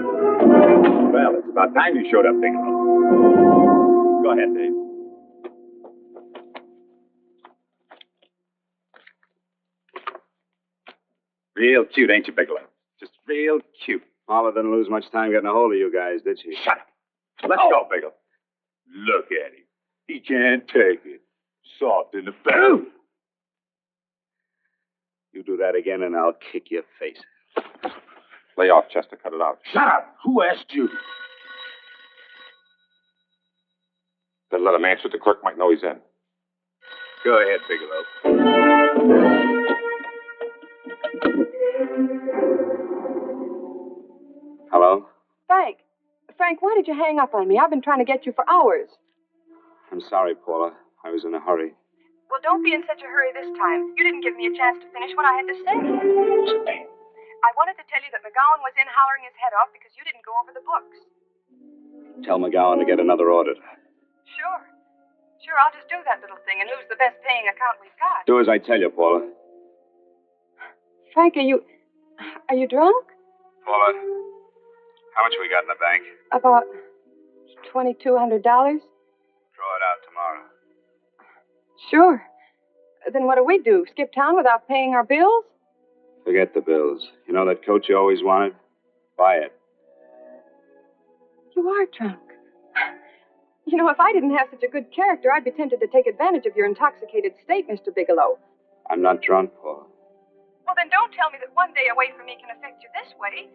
J: Well, it's about time you showed up, Bigelow. Go ahead, Dave. Real cute, ain't you, Bigelow? Just real cute.
A: Marla didn't lose much time getting a hold of you guys, did she?
J: Shut up. Let's go, Bigelow. Look at him. He can't take it. Soft in the back.
A: You do that again and I'll kick your face.
J: Lay off, Chester. Cut it out. Shut up. Who asked you? Then let him answer. The clerk might know he's in.
A: Go ahead, Bigelow. Hello?
C: Frank, why did you hang up on me? I've been trying to get you for hours.
A: I'm sorry, Paula. I was in a hurry.
C: Well, don't be in such a hurry this time. You didn't give me a chance to finish what I had to say. I wanted to tell you that McGowan was in hollering his head off because you didn't go over the books.
A: Tell McGowan to get another auditor.
C: Sure, I'll just do that little thing and lose the best paying account we've got.
A: Do as I tell you, Paula.
C: Frank, are you drunk?
A: Paula, how much we got in the bank?
C: About $2,200.
A: Draw it out tomorrow.
C: Sure. Then what do? Skip town without paying our bills?
A: Forget the bills. You know that coat you always wanted? Buy it.
C: You are drunk. You know, if I didn't have such a good character, I'd be tempted to take advantage of your intoxicated state, Mr. Bigelow.
A: I'm not drunk, Paula.
C: Well, then don't tell me that one day away from me can affect you this way.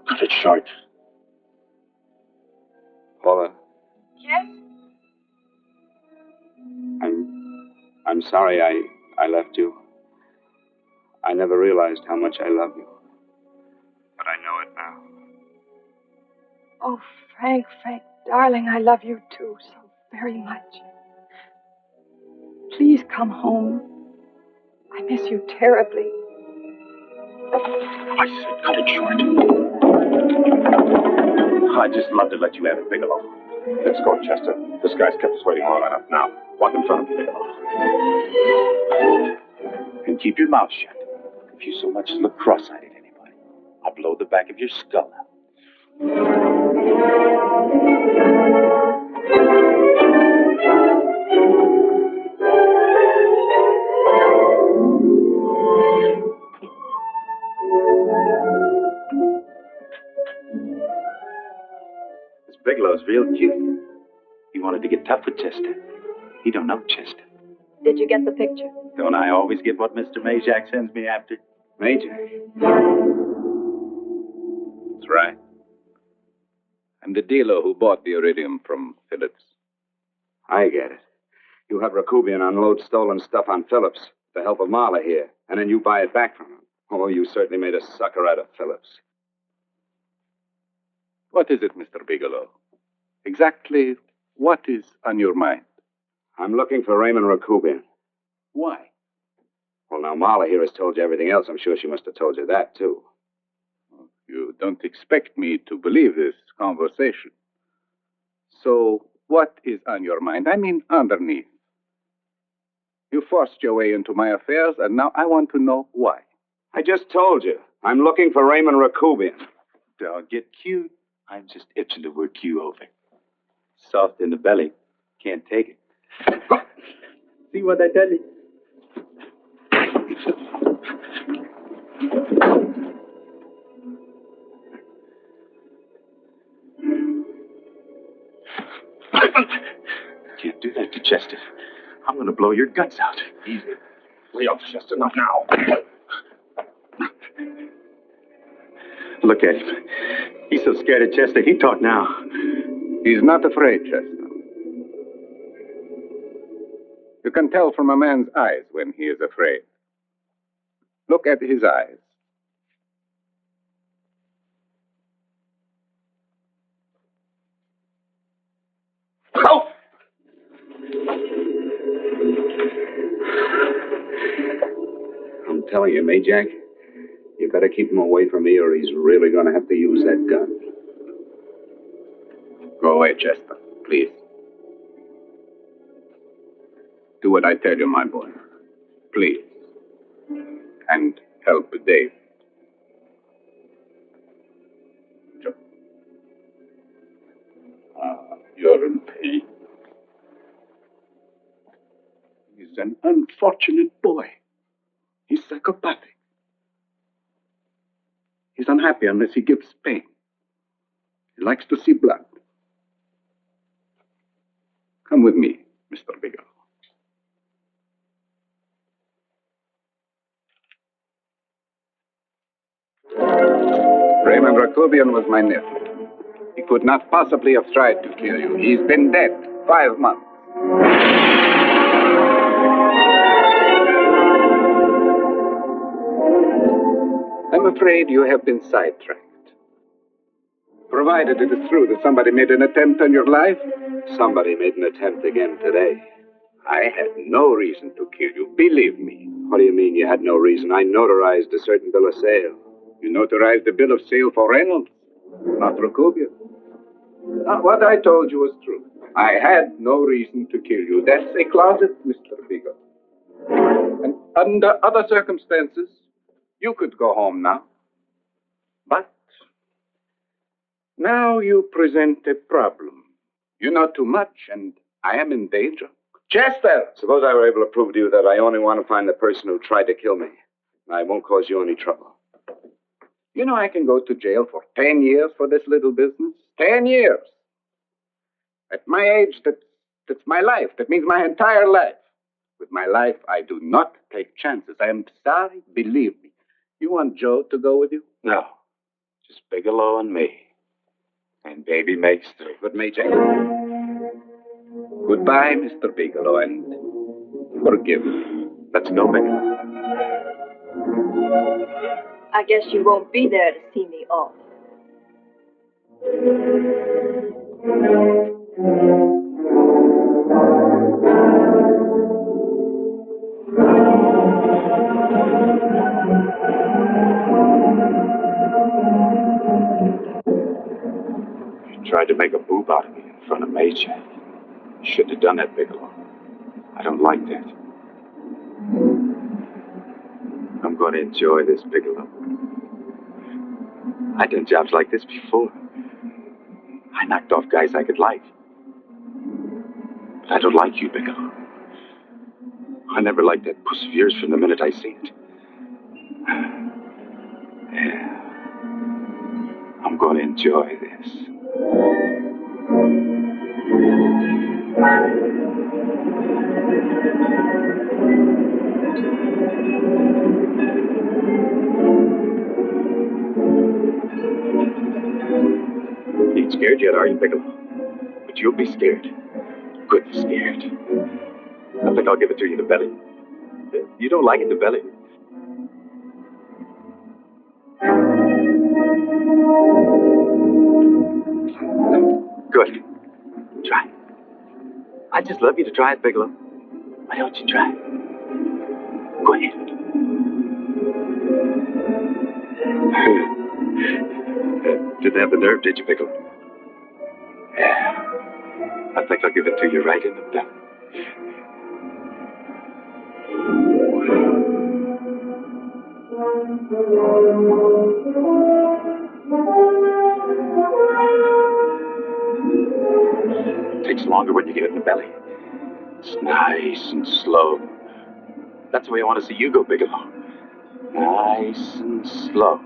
J: Cut it short.
A: Paula,
C: Yes?
A: I'm sorry I left you. I never realized how much I love you. But I know it now.
C: Oh, Frank, darling, I love you too so very much. Please come home. I miss you terribly.
J: I said cut it short. I'd just love to let you have it, Bigelow. Let's go, Chester. This guy's kept us waiting long enough. Now, walk in front of me, Bigelow. And keep your mouth shut. If you so much as look cross-eyed at anybody, I'll blow the back of your skull out. This Bigelow's real cute. He wanted to get tough with Chester. He don't know Chester.
C: Did you get the picture?
J: Don't I always get what Mr. Majak sends me after?
A: Major?
M: That's right. I'm the dealer who bought the iridium from Phillips.
A: I get it. You have Rakubian unload stolen stuff on Phillips with the help of Marla here, and then you buy it back from him. Oh, you certainly made a sucker out of Phillips.
M: What is it, Mr. Bigelow? Exactly what is on your mind?
A: I'm looking for Raymond Rakubian.
M: Why?
A: Well, now, Marla here has told you everything else. I'm sure she must have told you that, too.
M: You don't expect me to believe this conversation. So, what is on your mind? I mean, underneath. You forced your way into my affairs, and now I want to know why.
A: I just told you. I'm looking for Raymond Rakubian.
N: Don't get cute. I'm just itching to work you over. Soft in the belly. Can't take it. See what I tell you? Can't do that to Chester. I'm going to blow your guts out.
E: Easy. Lay off, Chester. Not now.
N: Look at him. He's so scared of Chester, he talk now.
M: He's not afraid, Chester. You can tell from a man's eyes when he is afraid. Look at his eyes.
A: Oh! I'm telling you, Majak, you better keep him away from me or he's really going to have to use that gun.
M: Go away, Chester, please. Do what I tell you, my boy. Please. And help Dave. You're in pain. He's an unfortunate boy. He's psychopathic. He's unhappy unless he gives pain. He likes to see blood. Come with me, Mr. Bigelow. Raymond Rakubian was my nephew. He could not possibly have tried to kill you. He's been dead 5 months. I'm afraid you have been sidetracked. Provided it is true that somebody made an attempt on your life.
A: Somebody made an attempt again today.
M: I had no reason to kill you, believe me.
A: What do you mean you had no reason? I notarized a certain bill of sale.
M: You notarized the bill of sale for Reynolds, not Rakubian. What I told you was true. I had no reason to kill you. That's a closet, Mr. Bigelow. And under other circumstances, you could go home now. But now you present a problem. You know too much, and I am in danger. Chester!
A: Suppose I were able to prove to you that I only want to find the person who tried to kill me. I won't cause you any trouble.
M: You know I can go to jail for 10 years for this little business. 10 years. At my age, that's my life. That means my entire life. With my life, I do not take chances. I am sorry, believe me. You want Joe to go with you?
N: No. Just Bigelow and me. And baby makes 3.
M: But Major. Goodbye, Mr. Bigelow, and forgive me.
N: Let's go, Bigelow.
G: I guess you won't be there to see me off.
N: You tried to make a boob out of me in front of Major. You shouldn't have done that, Bigelow. I don't like that. I'm going to enjoy this, Bigelow. I've done jobs like this before. I knocked off guys I could like. But I don't like you, Bigelow. I never liked that puss of yours from the minute I seen it. Yeah. I'm going to enjoy this. You ain't scared yet, are you, Bigelow? But you'll be scared. Good scared. I think I'll give it to you in the belly. You don't like it in the belly? Good. Try. I'd just love you to try it, Bigelow. Why don't you try? Go ahead. Didn't have the nerve, did you, Bigelow? Yeah. I think I'll give it to you right in the belly. It takes longer when you get it in the belly. It's nice and slow. That's the way I want to see you go, Bigelow. Nice and slow.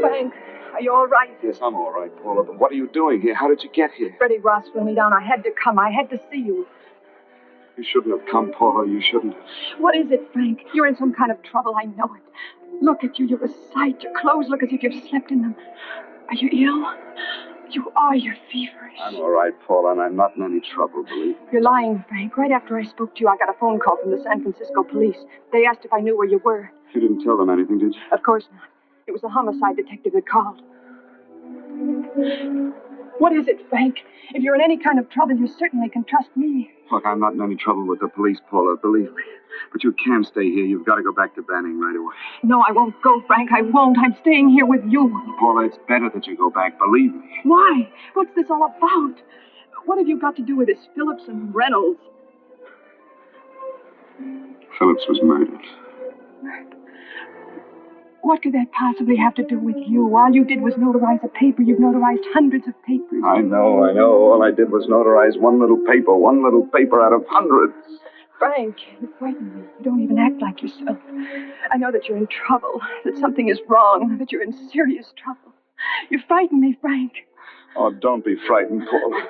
C: Frank, are you all right?
N: Yes, I'm all right, Paula, but what are you doing here? How did you get here?
C: Freddie Ross threw me down. I had to come. I had to see you.
N: You shouldn't have come, Paula. You shouldn't have.
C: What is it, Frank? You're in some kind of trouble. I know it. Look at you. You're a sight. Your clothes look as if you've slept in them. Are you ill? You are. You're feverish.
N: I'm all right, Paula, and I'm not in any trouble, believe me.
C: You're lying, Frank. Right after I spoke to you, I got a phone call from the San Francisco police. They asked if I knew where you were.
N: You didn't tell them anything, did you?
C: Of course not. It was the homicide detective that called. What is it, Frank? If you're in any kind of trouble, you certainly can trust me.
N: Look, I'm not in any trouble with the police, Paula, believe me. But you can't stay here. You've got to go back to Banning right away.
C: No, I won't go, Frank. I won't. I'm staying here with you.
N: Paula, it's better that you go back, believe me.
C: Why? What's this all about? What have you got to do with this Phillips and Reynolds?
N: Phillips was murdered.
C: What could that possibly have to do with you? All you did was notarize a paper. You've notarized hundreds of papers.
N: I know. All I did was notarize one little paper out of hundreds.
C: Frank, you frighten me. You don't even act like yourself. I know that you're in trouble, that something is wrong, that you're in serious trouble. You frighten me, Frank.
N: Oh, don't be frightened, Paula.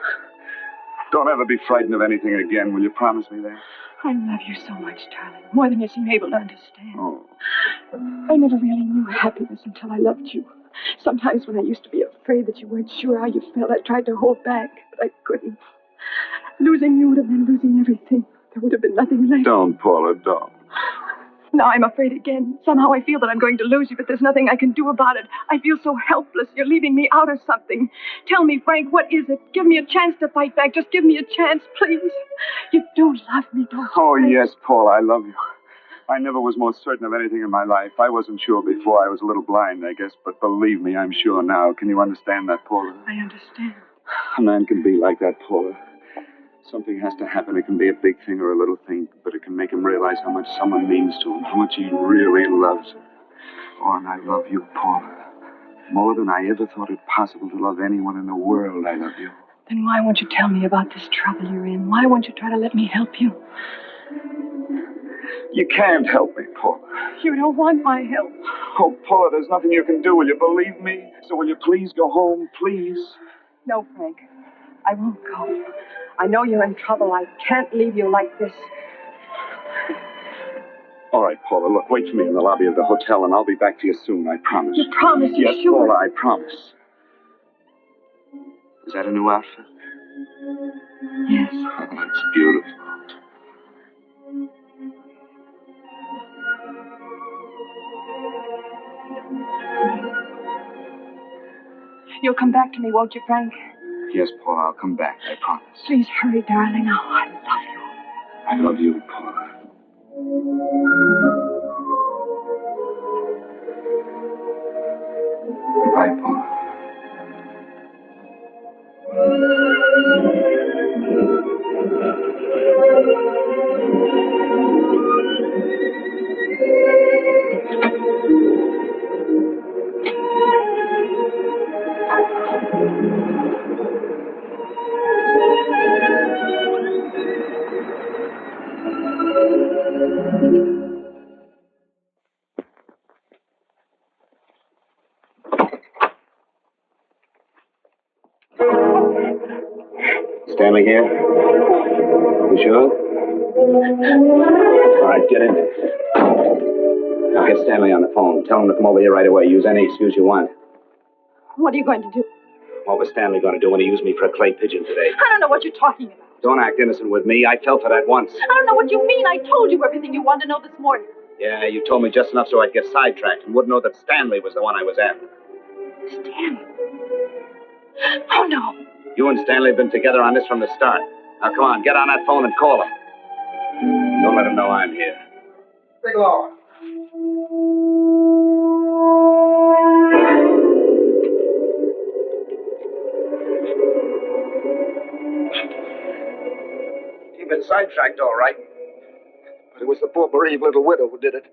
N: Don't ever be frightened of anything again. Will you promise me that?
C: I love you so much, darling. More than you seem able to understand.
N: Oh.
C: I never really knew happiness until I loved you. Sometimes when I used to be afraid that you weren't sure how you felt, I tried to hold back, but I couldn't. Losing you would have been losing everything. There would have been nothing left.
N: Don't, Paula, don't.
C: Now I'm afraid again. Somehow I feel that I'm going to lose you, but there's nothing I can do about it. I feel so helpless. You're leaving me out of something. Tell me, Frank, what is it? Give me a chance to fight back. Just give me a chance, please. You don't love me, don't you?
N: Oh,
C: Frank?
N: yes, Paula, I love you. I never was more certain of anything in my life. I wasn't sure before. I was a little blind, I guess, but believe me, I'm sure now. Can you understand that, Paula?
C: I understand.
N: A man can be like that, Paula. Something has to happen. It can be a big thing or a little thing, but it can make him realize how much someone means to him, how much he really loves her. Oh, and I love you, Paula. More than I ever thought it possible to love anyone in the world, I love you.
C: Then why won't you tell me about this trouble you're in? Why won't you try to let me help you?
N: You can't help me, Paula.
L: You don't want my help.
N: Oh, Paula, there's nothing you can do. Will you believe me? So will you please go home, please?
L: No, Frank. I won't go. I know you're in trouble. I can't leave you like this.
N: All right, Paula, look, wait for me in the lobby of the hotel, and I'll be back to you soon, I promise.
L: You promise? You're
N: Yes,
L: sure?
N: Paula, I promise.
A: Is that a new outfit?
L: Yes.
A: Oh, that's beautiful.
L: You'll come back to me, won't you, Frank?
A: Yes, Paula, I'll come back, I promise.
L: Please hurry, darling. Oh, I love you.
A: I love you, Paula. Goodbye, Paula. Stanley here? You sure? All right, get in. Now get Stanley on the phone. Tell him to come over here right away. Use any excuse you want.
L: What are you going to do?
A: What was Stanley going to do when he used me for a clay pigeon today?
L: I don't know what you're talking about.
A: Don't act innocent with me. I fell for that once.
L: I don't know what you mean. I told you everything you wanted to know this morning.
A: Yeah, you told me just enough so I'd get sidetracked and wouldn't know that Stanley was the one I was after.
L: Stanley? Oh, no.
A: You and Stanley have been together on this from the start. Now, come on, get on that phone and call him. Don't let him know I'm here.
E: Bigelow.
B: You've been sidetracked, all right. But it was the poor bereaved little widow who did it.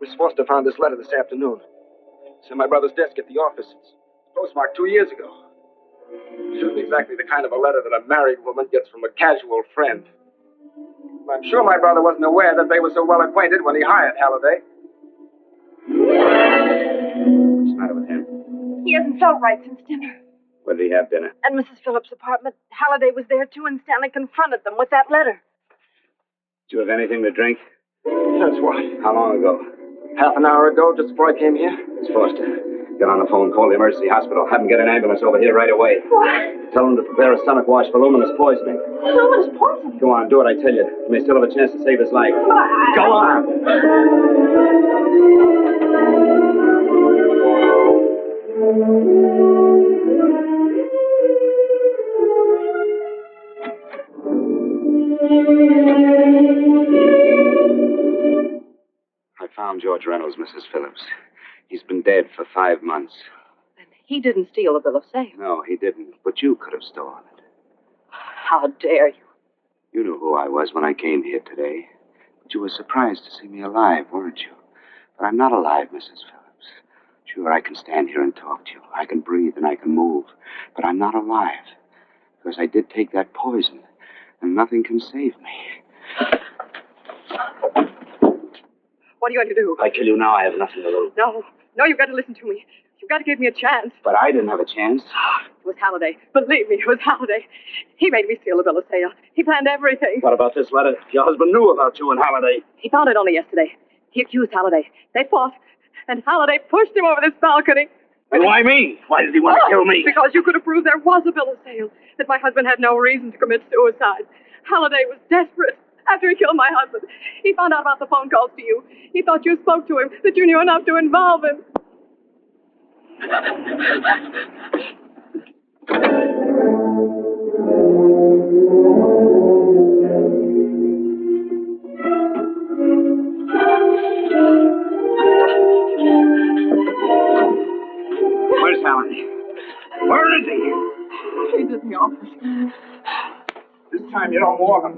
B: We're supposed to have found this letter this afternoon. It's in my brother's desk at the office. It's postmarked 2 years ago. It isn't exactly the kind of a letter that a married woman gets from a casual friend. I'm sure my brother wasn't aware that they were so well acquainted when he hired Halliday.
A: What's the matter with him?
L: He hasn't felt right since dinner.
A: Where did he have dinner?
L: At Mrs. Phillips' apartment, Halliday was there, too, and Stanley confronted them with that letter.
A: Did you have anything to drink?
B: That's what.
A: How long ago?
B: Half an hour ago, just before I came here.
A: Miss Foster, get on the phone, call the emergency hospital. Have them get an ambulance over here right away.
L: What?
A: Tell them to prepare a stomach wash for luminous poisoning.
L: Luminous poisoning?
A: Go on, do it, I tell you. You may still have a chance to save his life. Go on! I found George Reynolds, Mrs. Phillips. He's been dead for 5 months.
L: He didn't steal the bill of sale.
A: No, he didn't. But you could have stolen it.
L: How dare you?
A: You knew who I was when I came here today. But you were surprised to see me alive, weren't you? But I'm not alive, Mrs. Phillips. Sure, I can stand here and talk to you. I can breathe and I can move. But I'm not alive. Because I did take that poison. And nothing can save me.
L: What are you going to do?
A: If I kill you now, I have nothing to lose.
L: No, you've got to listen to me. You've got to give me a chance.
A: But I didn't have a chance.
L: It was Halliday. Believe me, it was Halliday. He made me steal the bill of sale. He planned everything.
A: What about this letter? Your husband knew about you and Halliday.
L: He found it only yesterday. He accused Halliday. They fought, and Halliday pushed him over this balcony.
A: And why me? Why did he want to kill me?
L: Because you could have proved there was a bill of sale, that my husband had no reason to commit suicide. Halliday was desperate. After he killed my husband, he found out about the phone calls to you. He thought you spoke to him, that you knew enough to involve him.
A: Where's Halliday? Where is he?
L: He's in the office.
A: This time you don't walk him.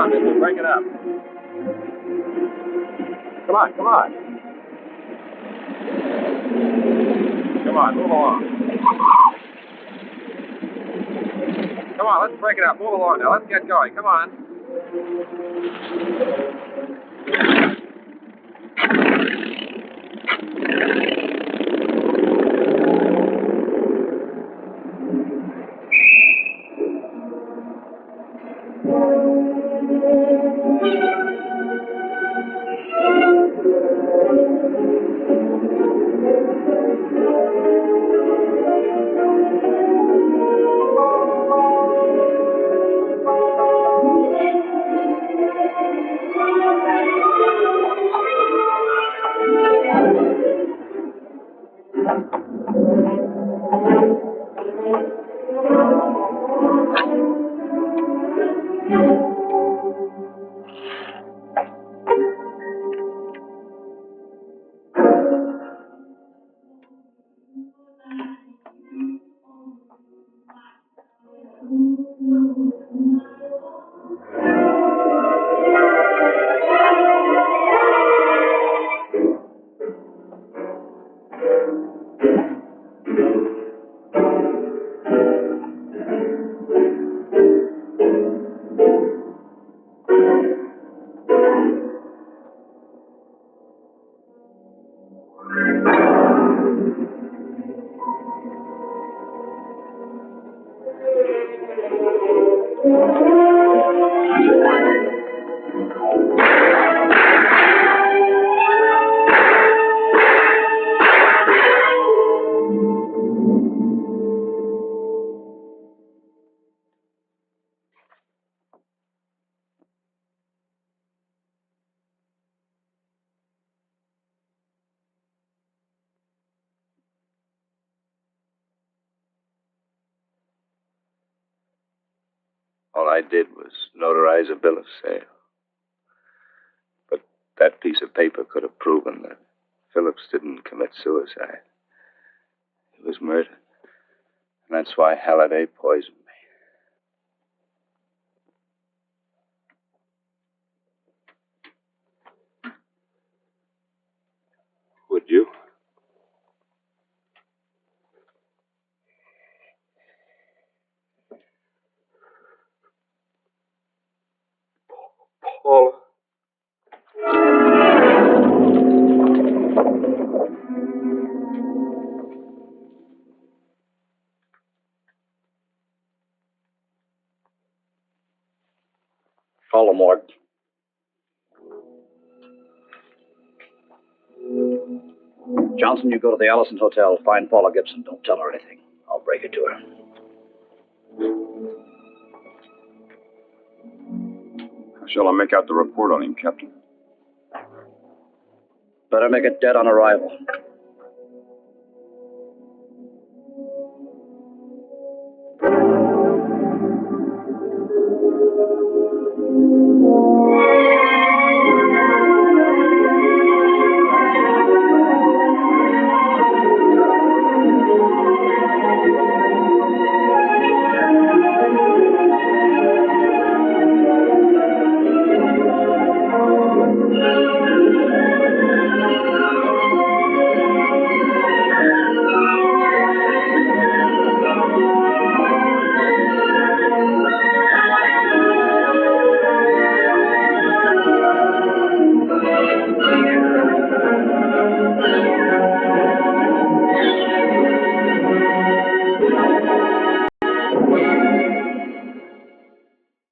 J: on, mister, break it up. Come on, come on. Come on, move along. Come on, let's break it up. Move along now. Let's get going. Come on.
A: All I did was notarize a bill of sale. But that piece of paper could have proven that Phillips didn't commit suicide. He was murdered. And that's why Halliday poisoned me. Would you? Paula.
O: Call the morgue. Johnson, you go to the Allison Hotel. Find Paula Gibson. Don't tell her anything. I'll break it to her.
J: How shall I make out the report on him, Captain?
O: Better make it dead on arrival.